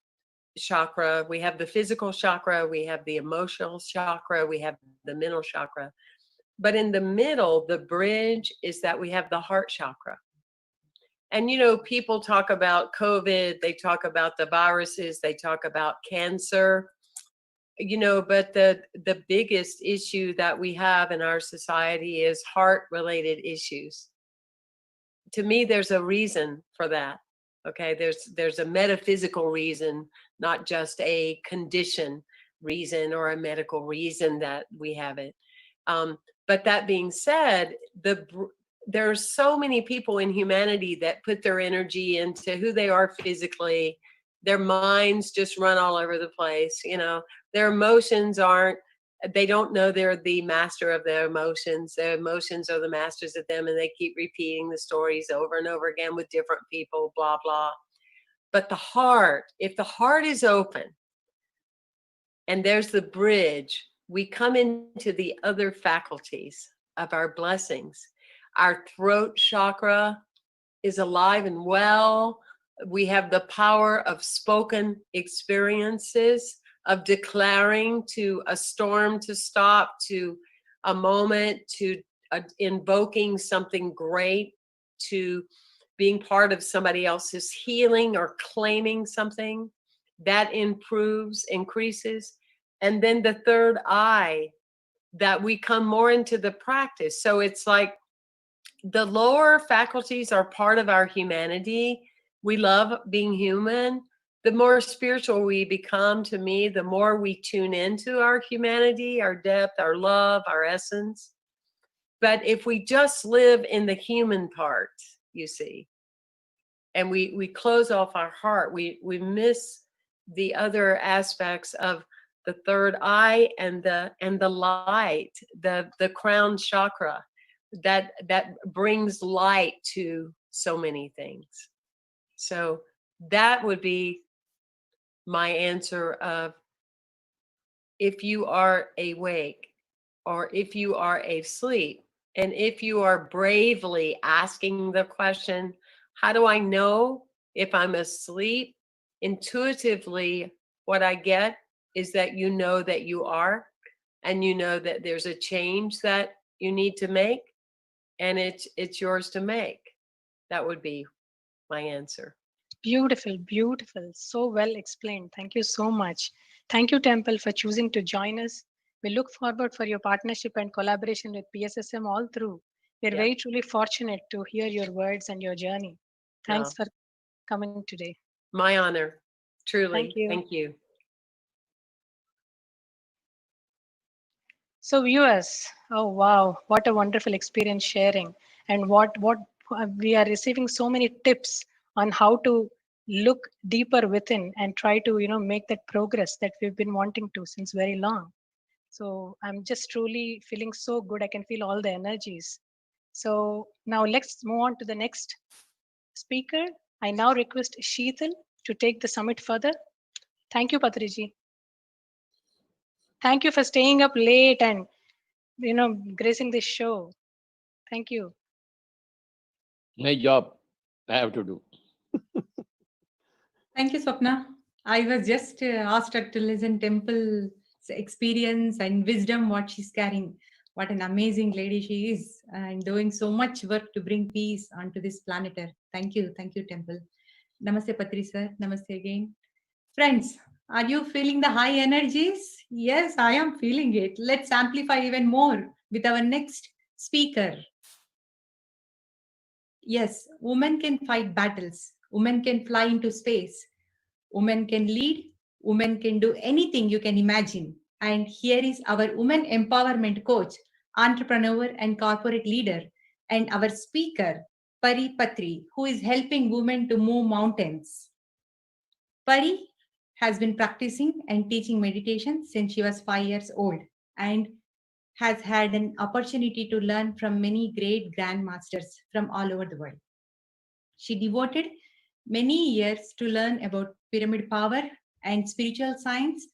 chakra, we have the physical chakra, we have the emotional chakra, we have the mental chakra. But in the middle, the bridge is that we have the heart chakra. And, you know, people talk about COVID, they talk about the viruses, they talk about cancer, you know, but the biggest issue that we have in our society is heart-related issues. To me, there's a reason for that. Okay, there's a metaphysical reason, not just a condition reason or a medical reason that we have it. But that being said, there are so many people in humanity that put their energy into who they are physically. Their minds just run all over the place. You know, their emotions they don't know they're the master of their emotions. Their emotions are the masters of them, and they keep repeating the stories over and over again with different people, blah, blah. But the heart, if the heart is open and there's the bridge, we come into the other faculties of our blessings. Our throat chakra is alive and well. We have the power of spoken experiences, of declaring to a storm to stop, to a moment, to invoking something great, to being part of somebody else's healing or claiming something that improves, increases. And then the third eye, that we come more into the practice. So it's like the lower faculties are part of our humanity. We love being human. The more spiritual we become, to me, the more we tune into our humanity, our depth, our love, our essence. But if we just live in the human part, you see, and we close off our heart, we miss the other aspects of the third eye and the light, the crown chakra that brings light to so many things. So that would be my answer of, if you are awake or if you are asleep, and if you are bravely asking the question, how do I know if I'm asleep? Intuitively, what I get is that you know that you are, and you know that there's a change that you need to make, and it's yours to make. That would be my answer. Beautiful, beautiful. So well explained. Thank you so much. Thank you, Temple, for choosing to join us. We look forward for your partnership and collaboration with PSSM all through. We're Yeah. very truly fortunate to hear your words and your journey. Thanks No. for coming today. My honor. Truly. Thank you. Thank you. So viewers, oh wow, what a wonderful experience sharing, and what we are receiving so many tips on how to look deeper within and try to make that progress that we've been wanting to since very long. So I'm just truly feeling so good. I can feel all the energies. So now let's move on to the next speaker. I now request Sheetal to take the summit further. Thank you, Patriji. Thank you for staying up late and gracing this show. Thank you. My job, I have to do. Thank you, Swapna. I was just asked her to listen Temple's experience and wisdom, what she's carrying. What an amazing lady she is, and doing so much work to bring peace onto this planet Earth. Thank you, Temple. Namaste, Patri sir. Namaste again. Friends, are you feeling the high energies? Yes, I am feeling it. Let's amplify even more with our next speaker. Yes, women can fight battles. Women can fly into space. Women can lead. Women can do anything you can imagine. And here is our women empowerment coach, entrepreneur and corporate leader, and our speaker, Pari Patri, who is helping women to move mountains. Pari has been practicing and teaching meditation since she was 5 years old and has had an opportunity to learn from many great grandmasters from all over the world. She devoted many years to learn about pyramid power and spiritual science,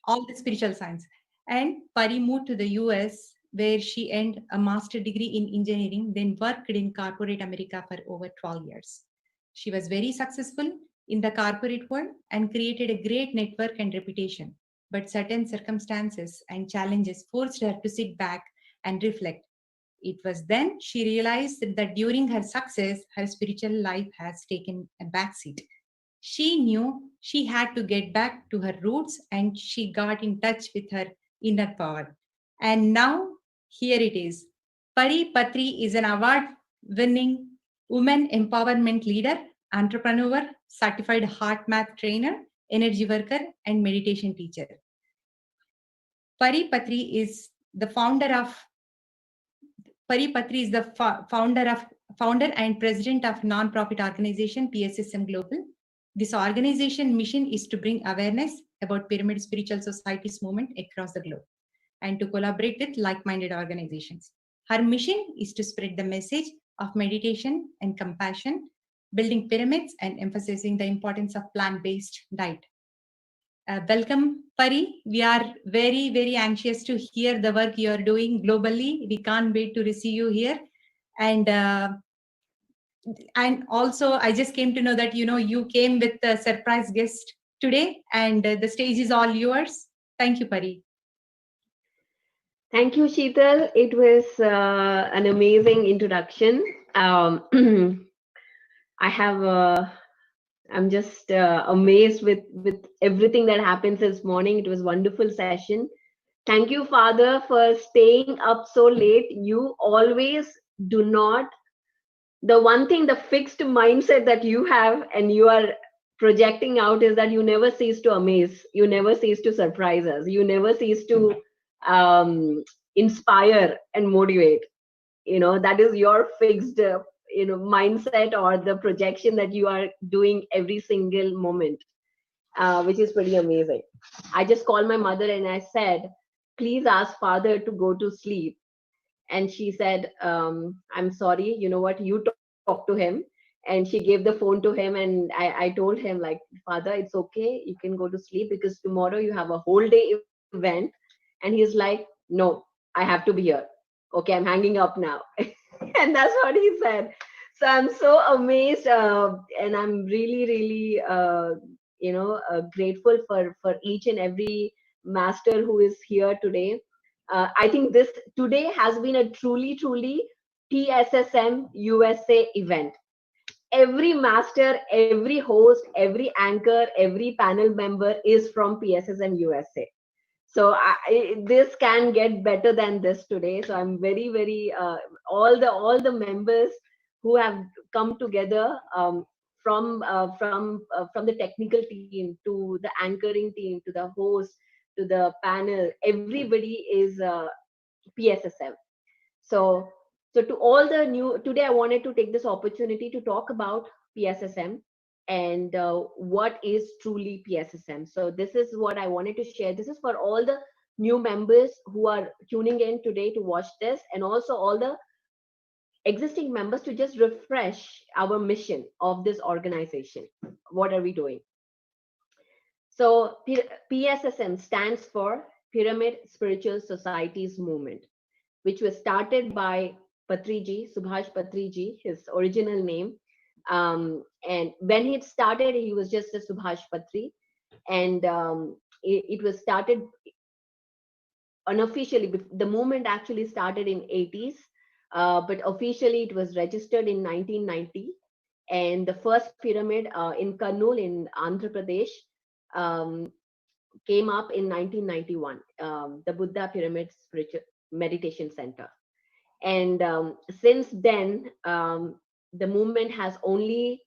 all the spiritual science. And Pari moved to the US, where she earned a master's degree in engineering, then worked in corporate America for over 12 years. She was very successful in the corporate world and created a great network and reputation. But certain circumstances and challenges forced her to sit back and reflect. It was then she realized that during her success, her spiritual life has taken a backseat. She knew she had to get back to her roots and she got in touch with her inner power. And now, here it is. Pari Patri is an award-winning women empowerment leader, entrepreneur, certified heart math trainer, energy worker, and meditation teacher. Pari Patri is the founder of founder and president of non-profit organization PSSM Global. This organization mission is to bring awareness about Pyramid Spiritual Societies movement across the globe and to collaborate with like-minded organizations. Her mission is to spread the message of meditation and compassion, building pyramids and emphasizing the importance of plant-based diet. Welcome, Pari. We are very, very anxious to hear the work you are doing globally. We can't wait to receive you here. And also, I just came to know that you came with a surprise guest today, and the stage is all yours. Thank you, Pari. Thank you, Sheetal. It was an amazing introduction. I'm just amazed with everything that happened this morning. It was a wonderful session. Thank you, Father, for staying up so late. You always do not. The one thing, the fixed mindset that you have and you are projecting out is that you never cease to amaze. You never cease to surprise us. You never cease to inspire and motivate. That is your fixed mindset or the projection that you are doing every single moment, which is pretty amazing. I just called my mother and I said, please ask Father to go to sleep. And she said, I'm sorry, you know what, you talk to him. And she gave the phone to him, and I told him, like, Father, it's okay, you can go to sleep because tomorrow you have a whole day event. And he's like, no, I have to be here. Okay, I'm hanging up now. And that's what he said. So I'm so amazed, and I'm really, really, grateful for each and every master who is here today. I think this today has been a truly, truly PSSM USA event. Every master, every host, every anchor, every panel member is from PSSM USA. So this can get better than this today. So I'm very, very all the members who have come together from the technical team to the anchoring team to the host to the panel. Everybody is PSSM. So to all the new today, I wanted to take this opportunity to talk about PSSM and what is truly PSSM. So this is what I wanted to share. This is for all the new members who are tuning in today to watch this, and also all the existing members, to just refresh our mission of this organization. What are we doing? So PSSM stands for Pyramid Spiritual Societies Movement, which was started by Patriji, Subhash Patriji, his original name. And when he started, he was just a Subhash Patri. And it was started unofficially. The movement actually started in 80s, but officially it was registered in 1990. And the first pyramid in Karnool in Andhra Pradesh came up in 1991, the Buddha Pyramid Spiritual Meditation Center. And since then, the movement has only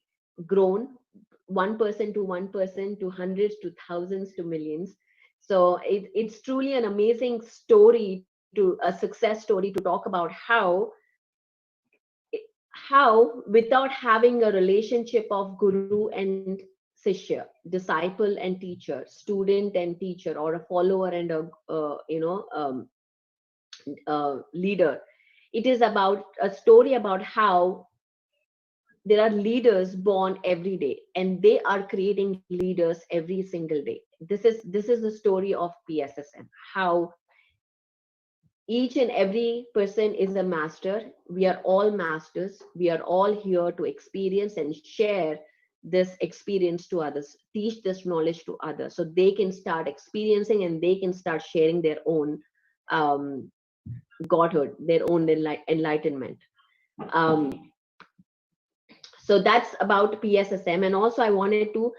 grown 1% to 1% to hundreds to thousands to millions. So it's truly an amazing story, to a success story, to talk about how without having a relationship of guru and sishya, disciple and teacher, student and teacher, or a follower and a leader, it is about a story about how there are leaders born every day, and they are creating leaders every single day. This is the story of PSSM, how each and every person is a master. We are all masters. We are all here to experience and share this experience to others, teach this knowledge to others, so they can start experiencing and they can start sharing their own godhood, their own enlightenment. So that's about PSSM. And also I wanted to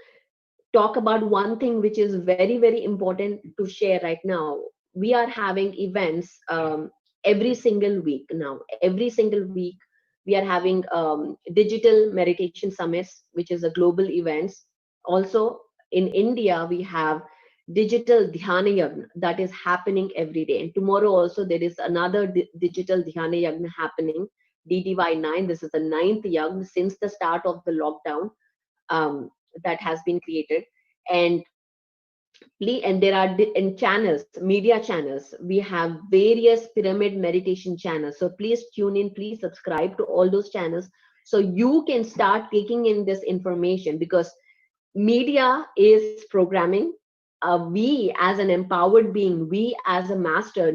talk about one thing which is very, very important to share right now. We are having events every single week now. Every single week we are having digital meditation summits, which is a global events. Also in India, we have digital Dhyana Yagna that is happening every day. And tomorrow also there is another digital Dhyana Yagna happening, DDY9. This is the 9th Yagna since the start of the lockdown that has been created. And there are in channels, media channels, we have various pyramid meditation channels. So please tune in, please subscribe to all those channels, so you can start taking in this information, because media is programming. We as an empowered being, we as a master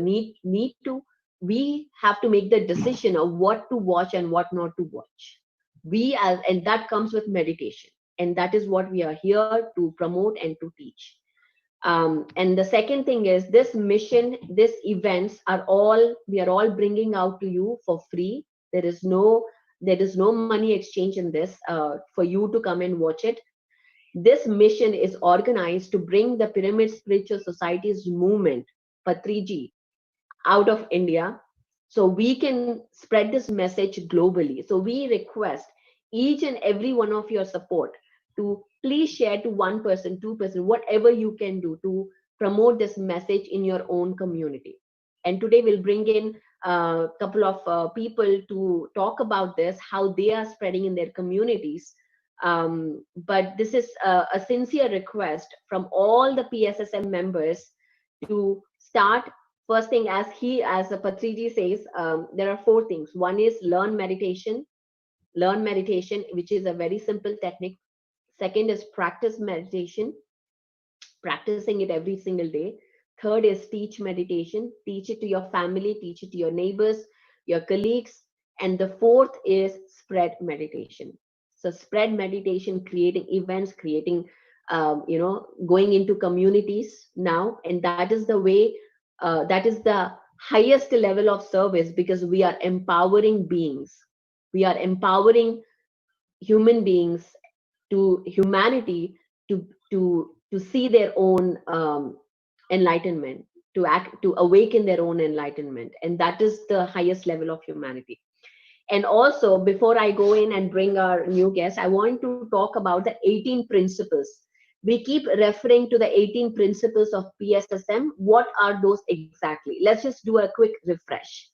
we have to make the decision of what to watch and what not to watch. And that comes with meditation, and that is what we are here to promote and to teach. And the second thing is, this mission, these events we are all bringing out to you for free. There is no money exchange in this for you to come and watch it. This mission is organized to bring the Pyramid Spiritual Societies movement, Patriji, out of India, so we can spread this message globally. So we request each and every one of your support to please share to 1 person, 2 person, whatever you can do to promote this message in your own community. And today we'll bring in a couple of people to talk about this, how they are spreading in their communities. But this is a sincere request from all the PSSM members to start. First thing, as Patriji says, there are 4 things. One is learn meditation, which is a very simple technique. Second is practice meditation, practicing it every single day. Third is teach meditation, teach it to your family, teach it to your neighbors, your colleagues. And the fourth is spread meditation. So spread meditation, creating events, creating, going into communities now. And that is the way, that is the highest level of service, because we are empowering beings. We are empowering human beings, to humanity, to see their own enlightenment, to awaken their own enlightenment. And that is the highest level of humanity. And also, before I go in and bring our new guest, I want to talk about the 18 principles. We keep referring to the 18 principles of PSSM. What are those exactly? Let's just do a quick refresh.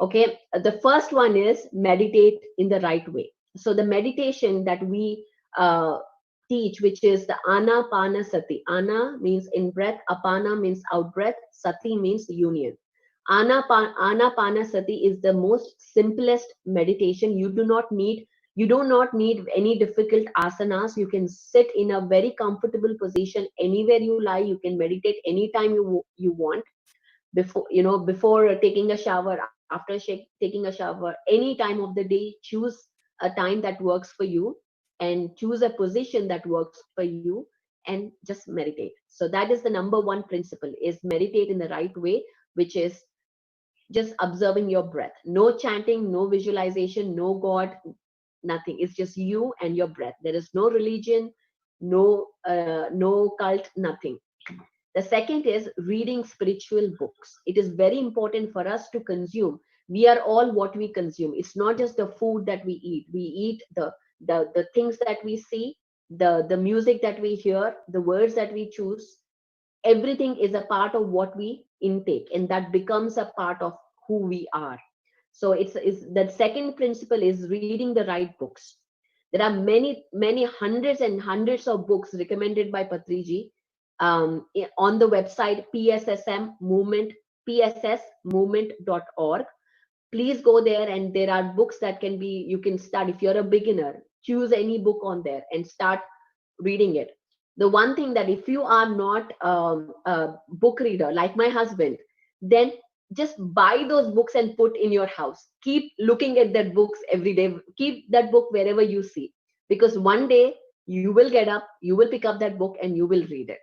Okay, the first one is meditate in the right way. So the meditation that we teach, which is the Anapanasati. Ana means in breath, Apana means out breath, Sati means union. Anapanasati is the most simplest meditation. You do not need any difficult asanas. You can sit in a very comfortable position anywhere you lie. You can meditate anytime you want, before taking a shower, after taking a shower, any time of the day. Choose a time that works for you, and choose a position that works for you, and just meditate. So that is the number one principle, is meditate in the right way, which is just observing your breath. No chanting, no visualization, no God, nothing. It's just you and your breath. There is no religion, no cult, nothing. The second is reading spiritual books. It is very important for us to consume. We are all what we consume. It's not just the food that we eat. We eat the things that we see, the music that we hear, the words that we choose. Everything is a part of what we intake, and that becomes a part of who we are. So it's the second principle is reading the right books. There are many hundreds and hundreds of books recommended by Patriji on the website PSSM Movement, pssmovement.org. Please go there, and there are books that you can start. If you're a beginner, choose any book on there and start reading it. The one thing that if you are not a book reader like my husband, then just buy those books and put in your house. Keep looking at that books every day. Keep that book wherever you see, because one day you will get up, you will pick up that book and you will read it.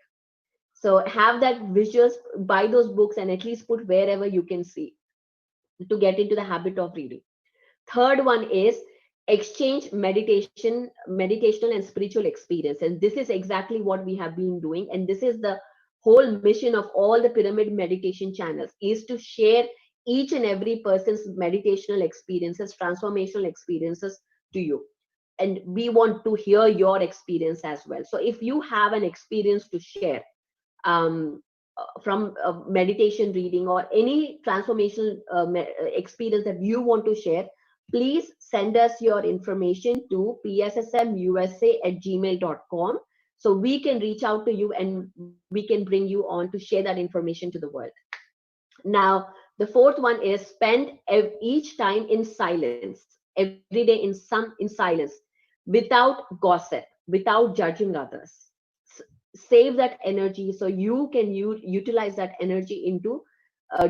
So have that visuals, buy those books and at least put wherever you can see, to get into the habit of reading. Third one is exchange meditational and spiritual experience. And this is exactly what we have been doing. And this is the whole mission of all the pyramid meditation channels, is to share each and every person's meditational experiences, transformational experiences to you. And we want to hear your experience as well. So if you have an experience to share, from meditation reading or any transformational experience that you want to share, please send us your information to pssmusa@gmail.com, so we can reach out to you and we can bring you on to share that information to the world. Now, the fourth one is spend each time in silence, every day in silence, without gossip, without judging others. Save that energy so you can utilize that energy into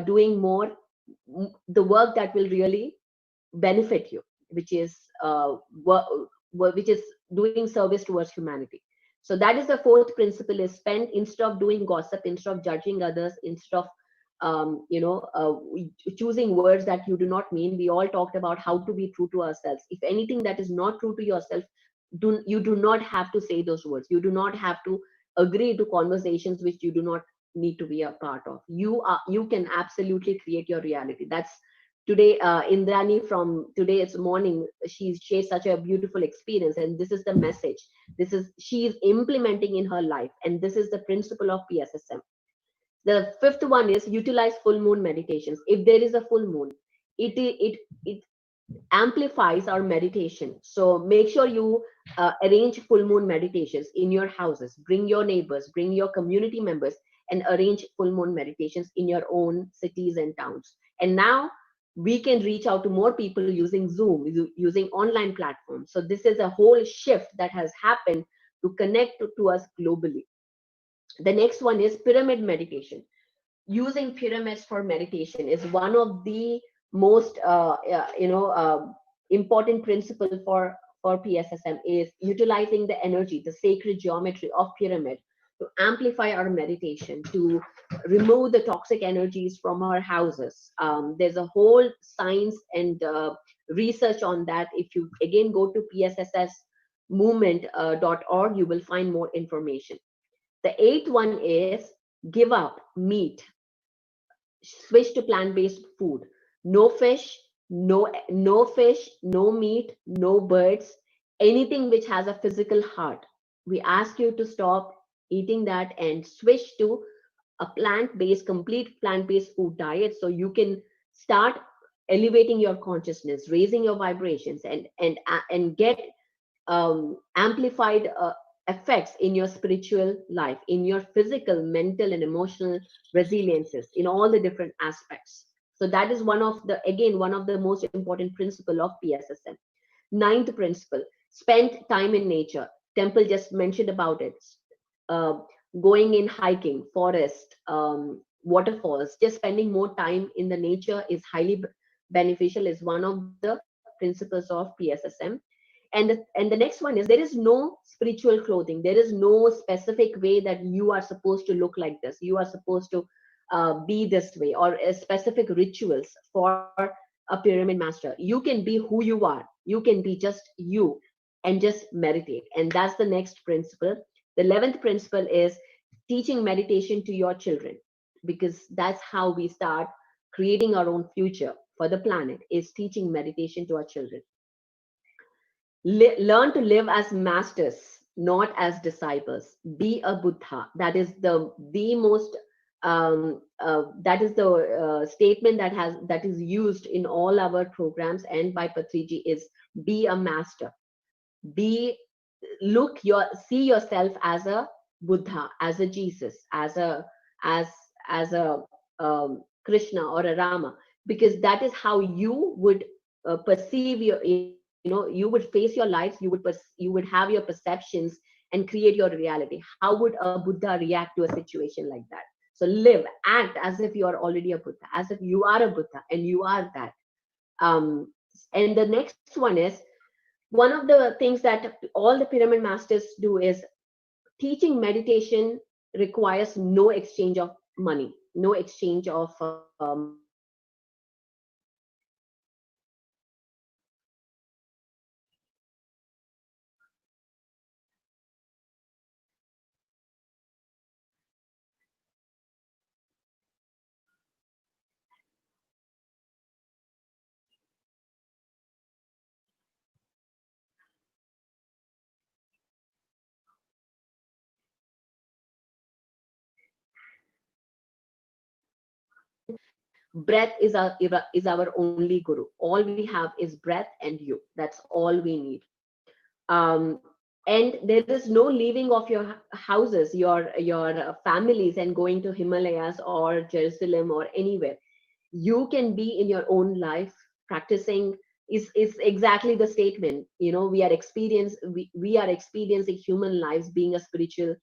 doing more, the work that will really benefit you, which is doing service towards humanity. So that is the fourth principle, is spend, instead of doing gossip, instead of judging others, instead of choosing words that you do not mean. We all talked about how to be true to ourselves. If anything that is not true to yourself, you do not have to say those words. You do not have to agree to conversations which you do not need to be a part of. You can absolutely create your reality. That's today, Indrani from today's morning, she shared such a beautiful experience, and this is the message. She is implementing in her life, and this is the principle of PSSM. The fifth one is utilize full moon meditations. If there is a full moon, it amplifies our meditation. So make sure you arrange full moon meditations in your houses. Bring your neighbors, bring your community members, and arrange full moon meditations in your own cities and towns. And now we can reach out to more people using Zoom, using online platforms. So this is a whole shift that has happened to connect to us globally. The next one is pyramid meditation. Using pyramids for meditation is one of the most important principle for PSSM, is utilizing the energy, the sacred geometry of pyramid to amplify our meditation, to remove the toxic energies from our houses. There's a whole science and research on that. If you again go to pssmovement.org, you will find more information. The eighth one is give up meat, switch to plant-based food. No fish, no meat, no birds, anything which has a physical heart. We ask you to stop eating that and switch to a complete plant-based food diet, so you can start elevating your consciousness, raising your vibrations, and get amplified effects in your spiritual life, in your physical, mental, and emotional resiliences, in all the different aspects. So that is one of the, again, one of the most important principle of PSSM. Ninth principle, spend time in nature. Temple just mentioned about it. Uh, Going in hiking, forest, waterfalls, just spending more time in the nature is highly beneficial, is one of the principles of PSSM. And the next one is, there is no spiritual clothing. There is no specific way that you are supposed to look like this. You are supposed to be this way, or specific rituals for a pyramid master. You can be who you are. You can be just you and just meditate. And that's the next principle. The 11th principle is teaching meditation to your children, because that's how we start creating our own future for the planet, is teaching meditation to our children. Learn to live as masters, not as disciples. Be a Buddha. That is the most that is the statement that is used in all our programs and by Patriji, is be a master. Be see yourself as a Buddha, as a Jesus, as a Krishna or a Rama, because that is how you would perceive your, you would face your lives, you would have your perceptions and create your reality. How would a Buddha react to a situation like that? So live, act as if you are already a Buddha, as if you are a Buddha and you are that. And the next one is, one of the things that all the pyramid masters do is, teaching meditation requires no exchange of money, no exchange of breath is our only guru. All we have is breath and you. That's all we need. And there is no leaving of your houses, your families, and going to Himalayas or Jerusalem or anywhere. You can be in your own life practicing. Is exactly the statement. We are experiencing human lives being a spiritual,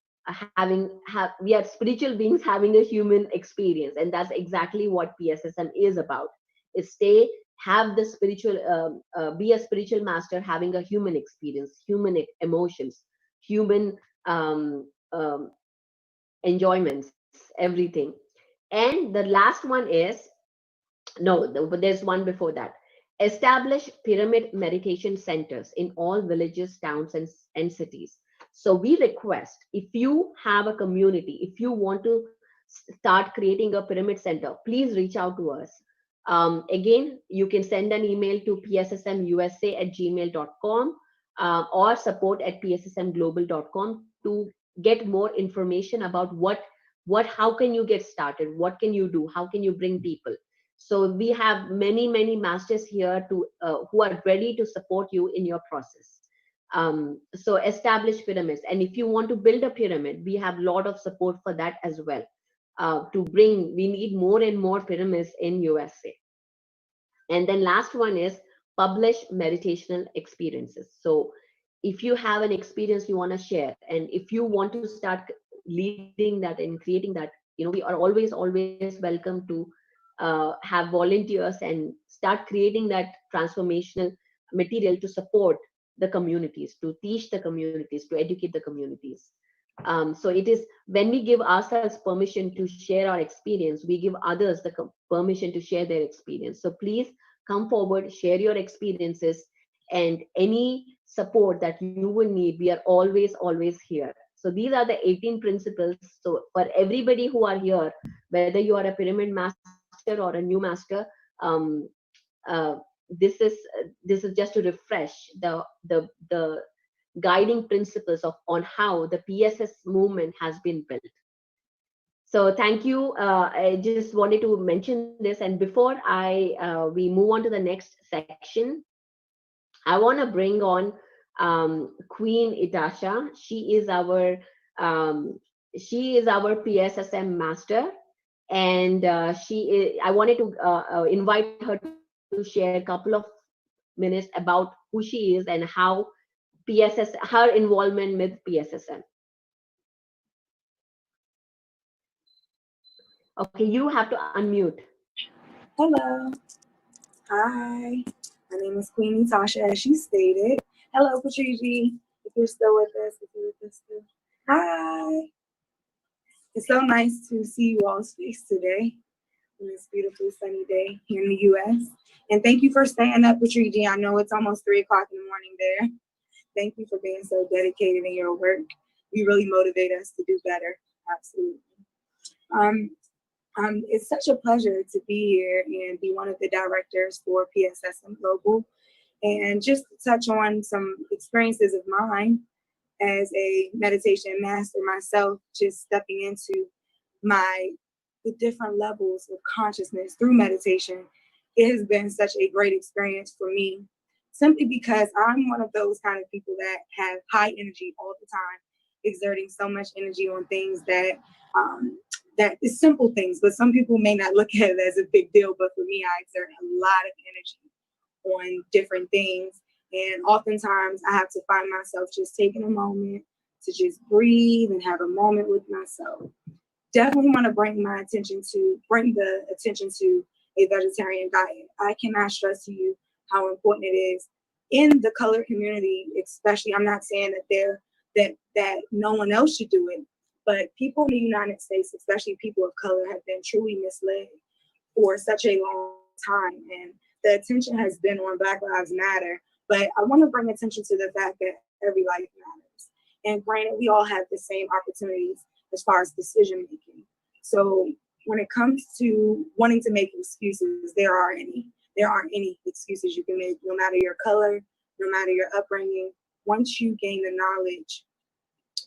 we are spiritual beings having a human experience, and that's exactly what PSSM is about. Is have the spiritual, be a spiritual master having a human experience, human emotions, human enjoyments, everything. And the last one is, but there's one before that. Establish pyramid meditation centers in all villages, towns, and cities. So we request, if you have a community, if you want to start creating a pyramid center, please reach out to us. Again, you can send an email to pssmusa@gmail.com or support@pssmglobal.com to get more information about how can you get started, what can you do, how can you bring people. So we have many masters here who are ready to support you in your process. So establish pyramids, and if you want to build a pyramid, we have a lot of support for that as well. We need more and more pyramids in USA. And then last one is publish meditational experiences. So if you have an experience you want to share, and if you want to start leading that and creating that, we are always welcome to have volunteers and start creating that transformational material to support the communities, to teach the communities, to educate the communities. So it is when we give ourselves permission to share our experience, we give others the permission to share their experience. So please come forward, share your experiences, and any support that you will need, we are always here. So these are the 18 principles. So for everybody who are here, whether you are a pyramid master or a new master, this is just to refresh the guiding principles on how the PSS movement has been built. So thank you. I just wanted to mention this, and before we move on to the next section, I want to bring on Queen Itasha. She is our PSSM master, and I wanted to invite her to share a couple of minutes about who she is and how her involvement with PSSM. Okay, you have to unmute. Hello. Hi. My name is Queen Natasha, as she stated. Hello, Patrici. If you're still with us, if you're with us still. Hi. It's so nice to see you all's face today on this beautiful sunny day here in the U.S. And thank you for staying up, Patrici. I know it's almost 3 o'clock in the morning there. Thank you for being so dedicated in your work. You really motivate us to do better. Absolutely. It's such a pleasure to be here and be one of the directors for PSSM Global, and just to touch on some experiences of mine as a meditation master myself, just stepping into the different levels of consciousness through meditation. It has been such a great experience for me, simply because I'm one of those kind of people that have high energy all the time, exerting so much energy on things that is simple things, but some people may not look at it as a big deal. But for me, I exert a lot of energy on different things. And oftentimes I have to find myself just taking a moment to just breathe and have a moment with myself. Definitely want to bring the attention to a vegetarian diet. I cannot stress to you how important it is in the color community, especially. I'm not saying that no one else should do it, but people in the United States, especially people of color, have been truly misled for such a long time. And the attention has been on Black Lives Matter. But I want to bring attention to the fact that every life matters. And granted, we all have the same opportunities as far as decision making. So when it comes to wanting to make excuses, there aren't any excuses you can make, no matter your color, no matter your upbringing. Once you gain the knowledge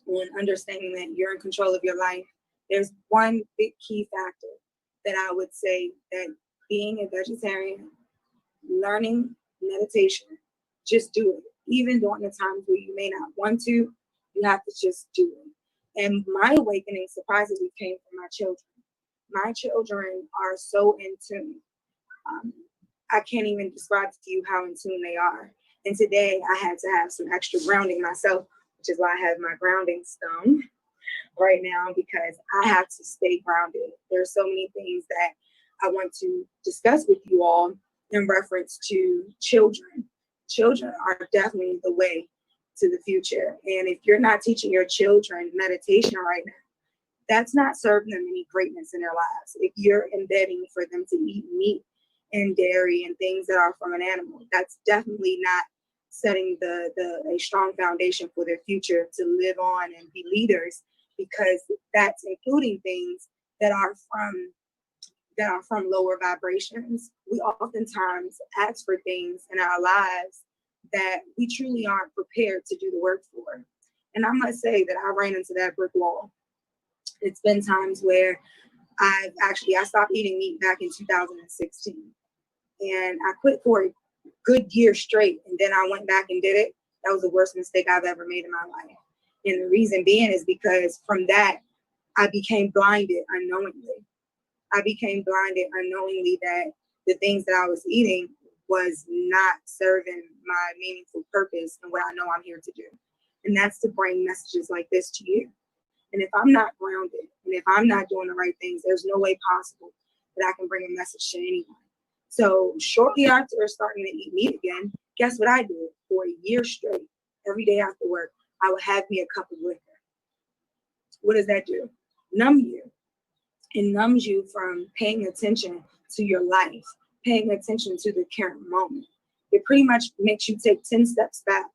on understanding that you're in control of your life, there's one big key factor that I would say, that being a vegetarian, learning meditation, just do it. Even during the times where you may not want to, you have to just do it. And my awakening surprisingly came from my children. My children are so in tune. I can't even describe to you how in tune they are. And today I had to have some extra grounding myself, which is why I have my grounding stone right now, because I have to stay grounded. There are so many things that I want to discuss with you all in reference to children. Children are definitely the way to the future. And if you're not teaching your children meditation right now, that's not serving them any greatness in their lives. If you're embedding for them to eat meat and dairy and things that are from an animal, that's definitely not setting a strong foundation for their future to live on and be leaders, because that's including things that are from lower vibrations. We oftentimes ask for things in our lives that we truly aren't prepared to do the work for. And I must say that I ran into that brick wall. It's been times where I stopped eating meat back in 2016, and I quit for a good year straight, and then I went back and did it. That was the worst mistake I've ever made in my life. And the reason being is because from that, I became blinded unknowingly. I became blinded unknowingly that the things that I was eating was not serving my meaningful purpose and what I know I'm here to do. And that's to bring messages like this to you. And if I'm not grounded, and if I'm not doing the right things, there's no way possible that I can bring a message to anyone. So shortly after starting to eat meat again, guess what I did? For a year straight, every day after work, I would have me a cup of liquor. What does that do? Numb you. It numbs you from paying attention to your life, paying attention to the current moment. It pretty much makes you take 10 steps back.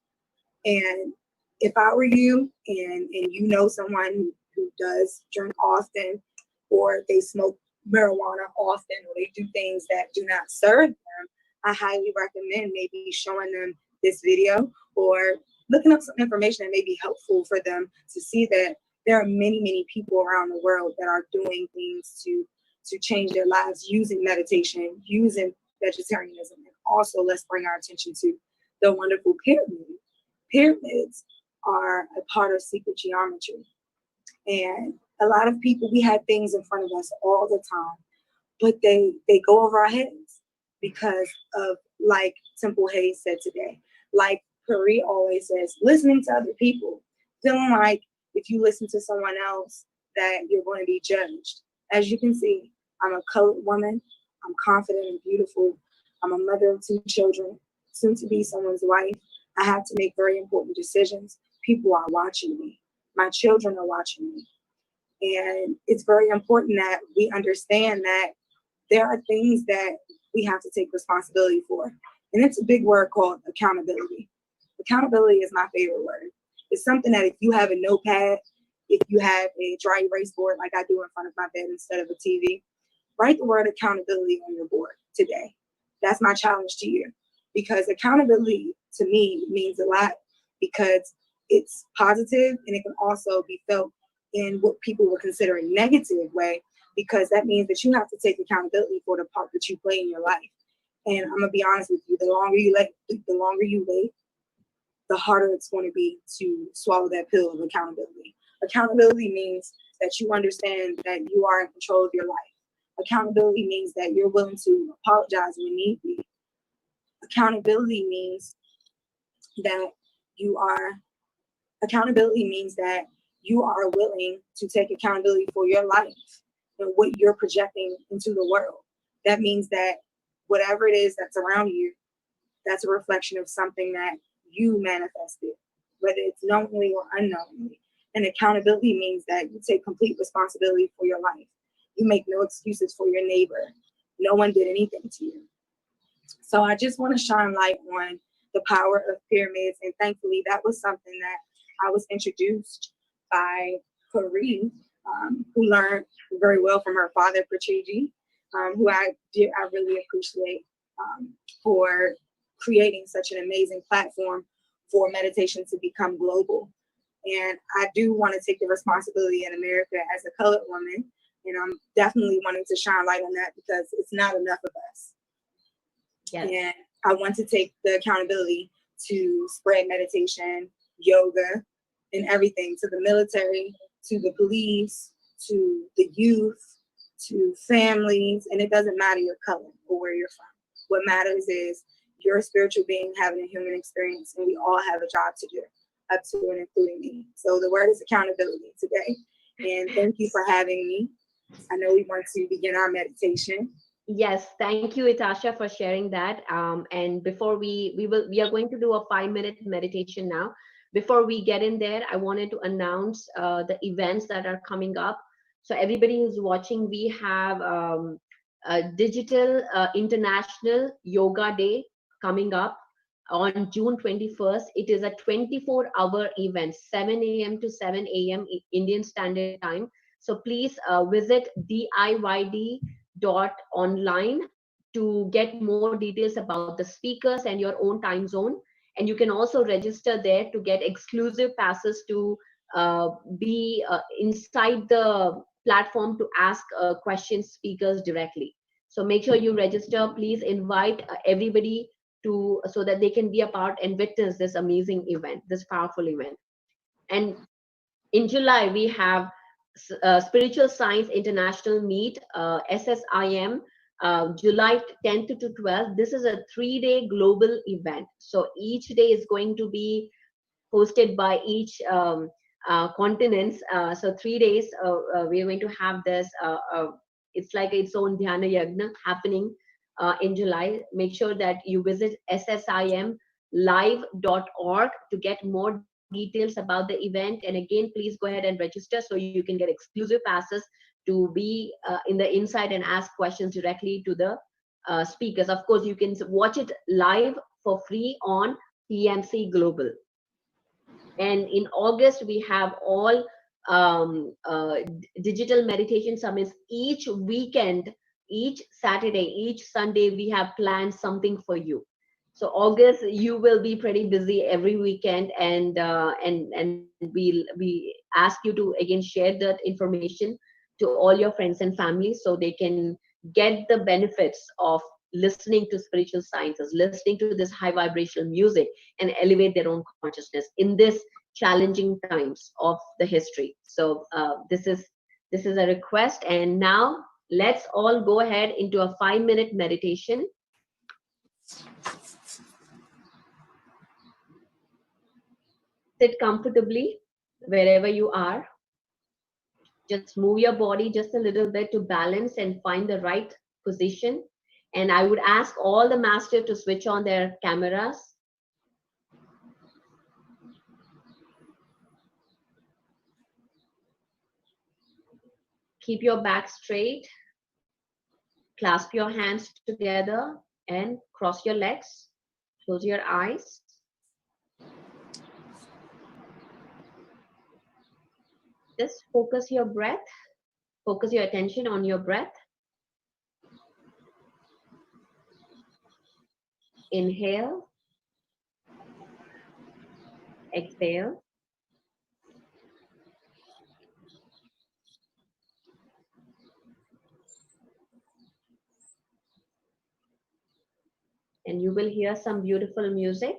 And if I were you, and you know someone who does drink often, or they smoke marijuana often, or they do things that do not serve them, I highly recommend maybe showing them this video or looking up some information that may be helpful for them to see that there are many, many people around the world that are doing things to change their lives using meditation, using vegetarianism. And also, let's bring our attention to the wonderful pyramid. Pyramids are a part of secret geometry. And a lot of people, we have things in front of us all the time, but they go over our heads because of, like Temple Hayes said today, like Puri always says, listening to other people, feeling like if you listen to someone else that you're going to be judged. As you can see, I'm a colored woman. I'm confident and beautiful. I'm a mother of 2 children, soon to be someone's wife. I have to make very important decisions. People are watching me. My children are watching me. And it's very important that we understand that there are things that we have to take responsibility for. And it's a big word called accountability. Accountability is my favorite word. It's something that if you have a notepad, if you have a dry erase board like I do in front of my bed instead of a TV, write the word accountability on your board today. That's my challenge to you. Because accountability to me means a lot, because it's positive and it can also be felt in what people would consider a negative way, because that means that you have to take accountability for the part that you play in your life. And I'm gonna be honest with you, the longer you wait, the harder it's going to be to swallow that pill of accountability. Accountability means that you understand that you are in control of your life. Accountability means that you're willing to apologize when need be. Accountability means that you are willing to take accountability for your life and what you're projecting into the world. That means that whatever it is that's around you, that's a reflection of something that you manifested, whether it's knowingly or unknowingly. And accountability means that you take complete responsibility for your life. You make no excuses for your neighbor. No one did anything to you. So I just want to shine light on the power of pyramids. And thankfully, that was something that I was introduced by Puri, who learned very well from her father, Pracheji, who I really appreciate for creating such an amazing platform for meditation to become global. And I do want to take the responsibility in America as a colored woman. And I'm definitely wanting to shine light on that, because it's not enough of us. Yes. And I want to take the accountability to spread meditation, yoga, and everything to the military, to the police, to the youth, to families. And it doesn't matter your color or where you're from. What matters is you're a spiritual being having a human experience, and we all have a job to do, up to and including me. So the word is accountability today. And thank you for having me. I know we want to begin our meditation. Yes, thank you, Itasha, for sharing that. And before we are going to do a 5-minute meditation now. Before we get in there, I wanted to announce the events that are coming up. So everybody who's watching, we have a digital international yoga day coming up on June 21st. It is a 24-hour event, 7 a.m. to 7 a.m. Indian Standard Time. So please visit diyd.online to get more details about the speakers and your own time zone. And you can also register there to get exclusive passes to be inside the platform to ask questions speakers directly. So make sure you register. Please invite everybody so that they can be a part and witness this amazing event, this powerful event. And in July, we have Spiritual Science International Meet, SSIM, July 10th to 12th. This is a 3-day global event. So each day is going to be hosted by each continents. So 3 days, we are going to have this. It's like its own Dhyana Yagna happening in July. Make sure that you visit ssimlive.org to get more details about the event. And again, please go ahead and register so you can get exclusive passes to be in the inside and ask questions directly to the speakers. Of course, you can watch it live for free on PMC Global. And in August, we have all digital meditation summits. Each weekend, each Saturday, each Sunday, we have planned something for you. So August, you will be pretty busy every weekend, and we ask you to again share that information to all your friends and family so they can get the benefits of listening to spiritual sciences, listening to this high vibrational music, and elevate their own consciousness in this challenging times of the history. So this is a request, and now let's all go ahead into a 5-minute meditation. Sit comfortably wherever you are. Just move your body just a little bit to balance and find the right position. And I would ask all the masters to switch on their cameras. Keep your back straight. Clasp your hands together and cross your legs. Close your eyes. Just focus your breath. Focus your attention on your breath. Inhale. Exhale. And you will hear some beautiful music.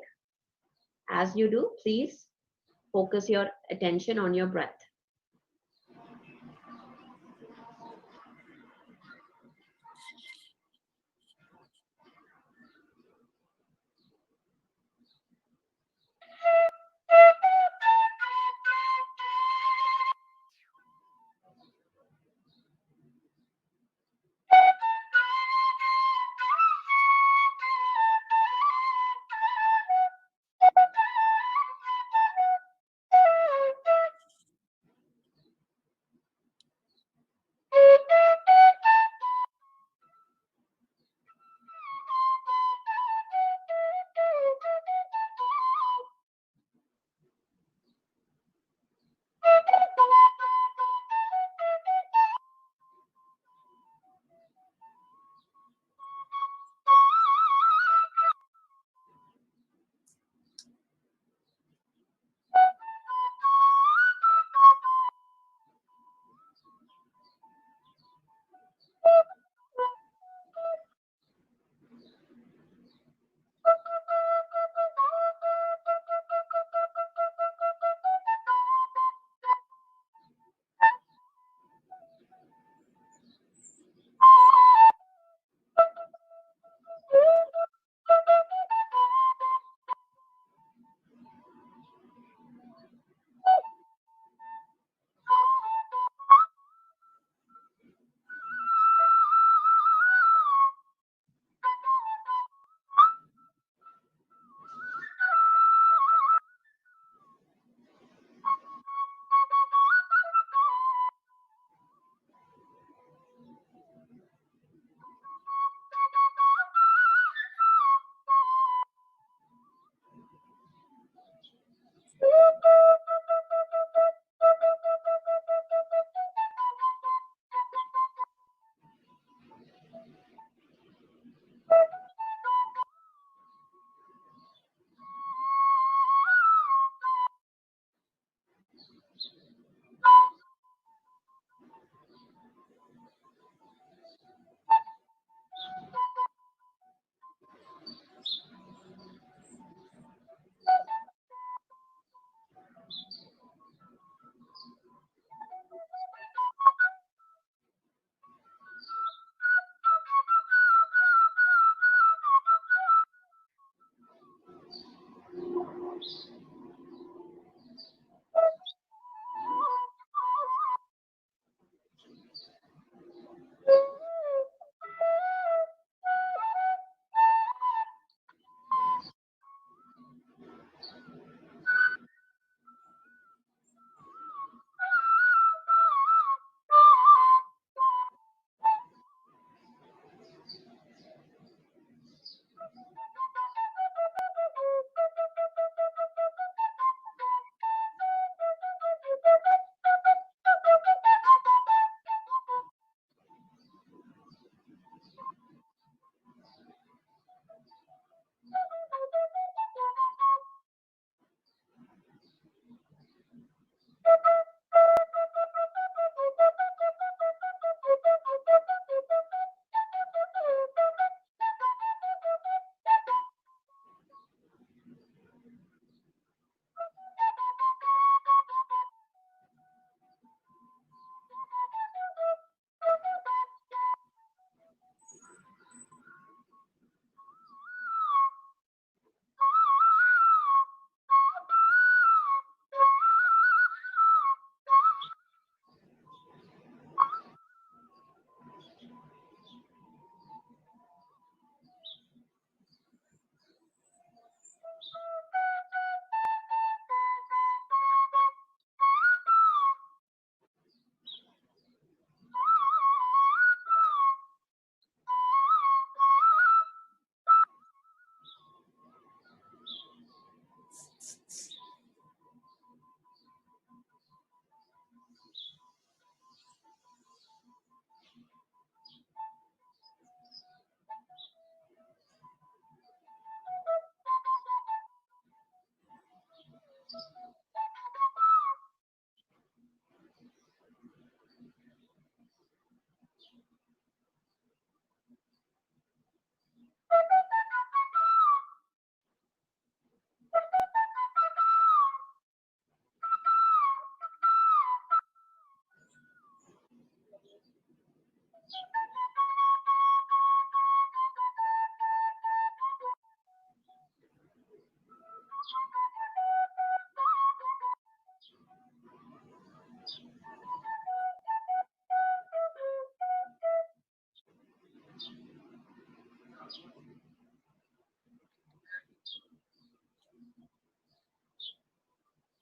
As you do, please focus your attention on your breath.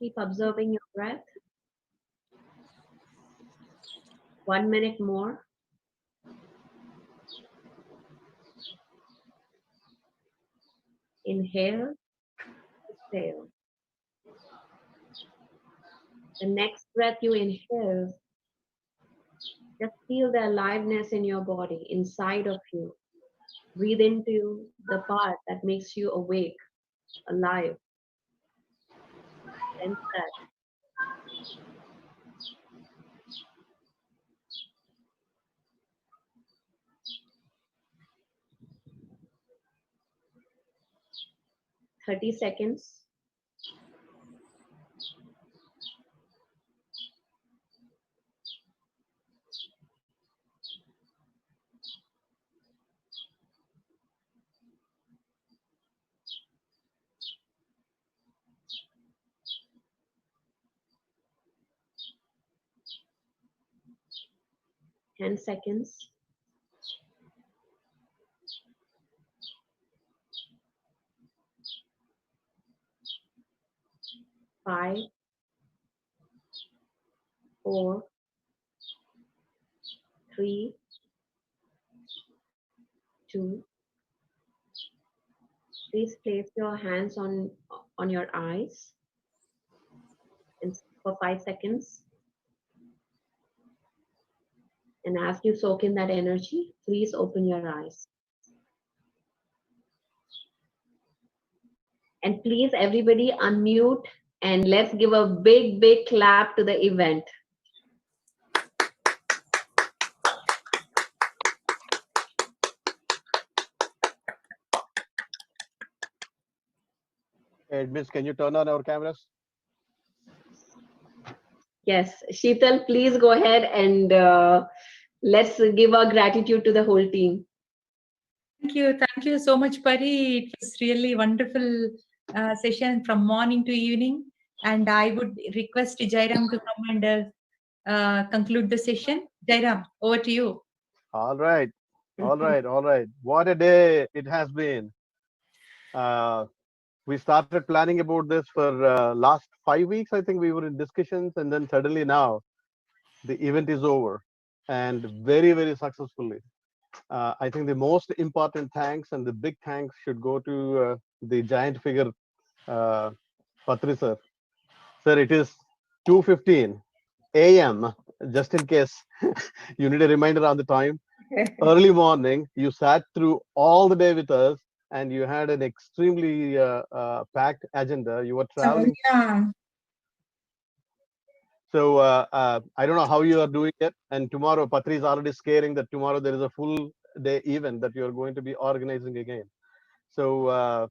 Keep observing your breath. 1 minute more. Inhale, exhale. The next breath you inhale, just feel the aliveness in your body, inside of you. Breathe into the part that makes you awake, alive. Sense that. $30. 10 seconds. 5, 4, 3, 2. Please place your hands on your eyes and for 5 seconds. And as you soak in that energy, please open your eyes. And please, everybody unmute and let's give a big, big clap to the event. Admins, can you turn on our cameras? Yes, Sheetal, please go ahead and let's give our gratitude to the whole team. Thank you so much, Pari. It was really wonderful session from morning to evening. And I would request Jairam to come and conclude the session. Jairam, over to you. All right. All right. All right. What a day it has been. We started planning about this for last 5 weeks. I think we were in discussions, and then suddenly now the event is over and very, very successfully. I think the most important thanks and the big thanks should go to the giant figure, Patri sir. Sir, it is 2:15 a.m. Just in case you need a reminder on the time. Early morning, you sat through all the day with us, and you had an extremely packed agenda. You were traveling. Yeah. So I don't know how you are doing it. And tomorrow, Patri is already scaring that tomorrow there is a full day event that you are going to be organizing again. So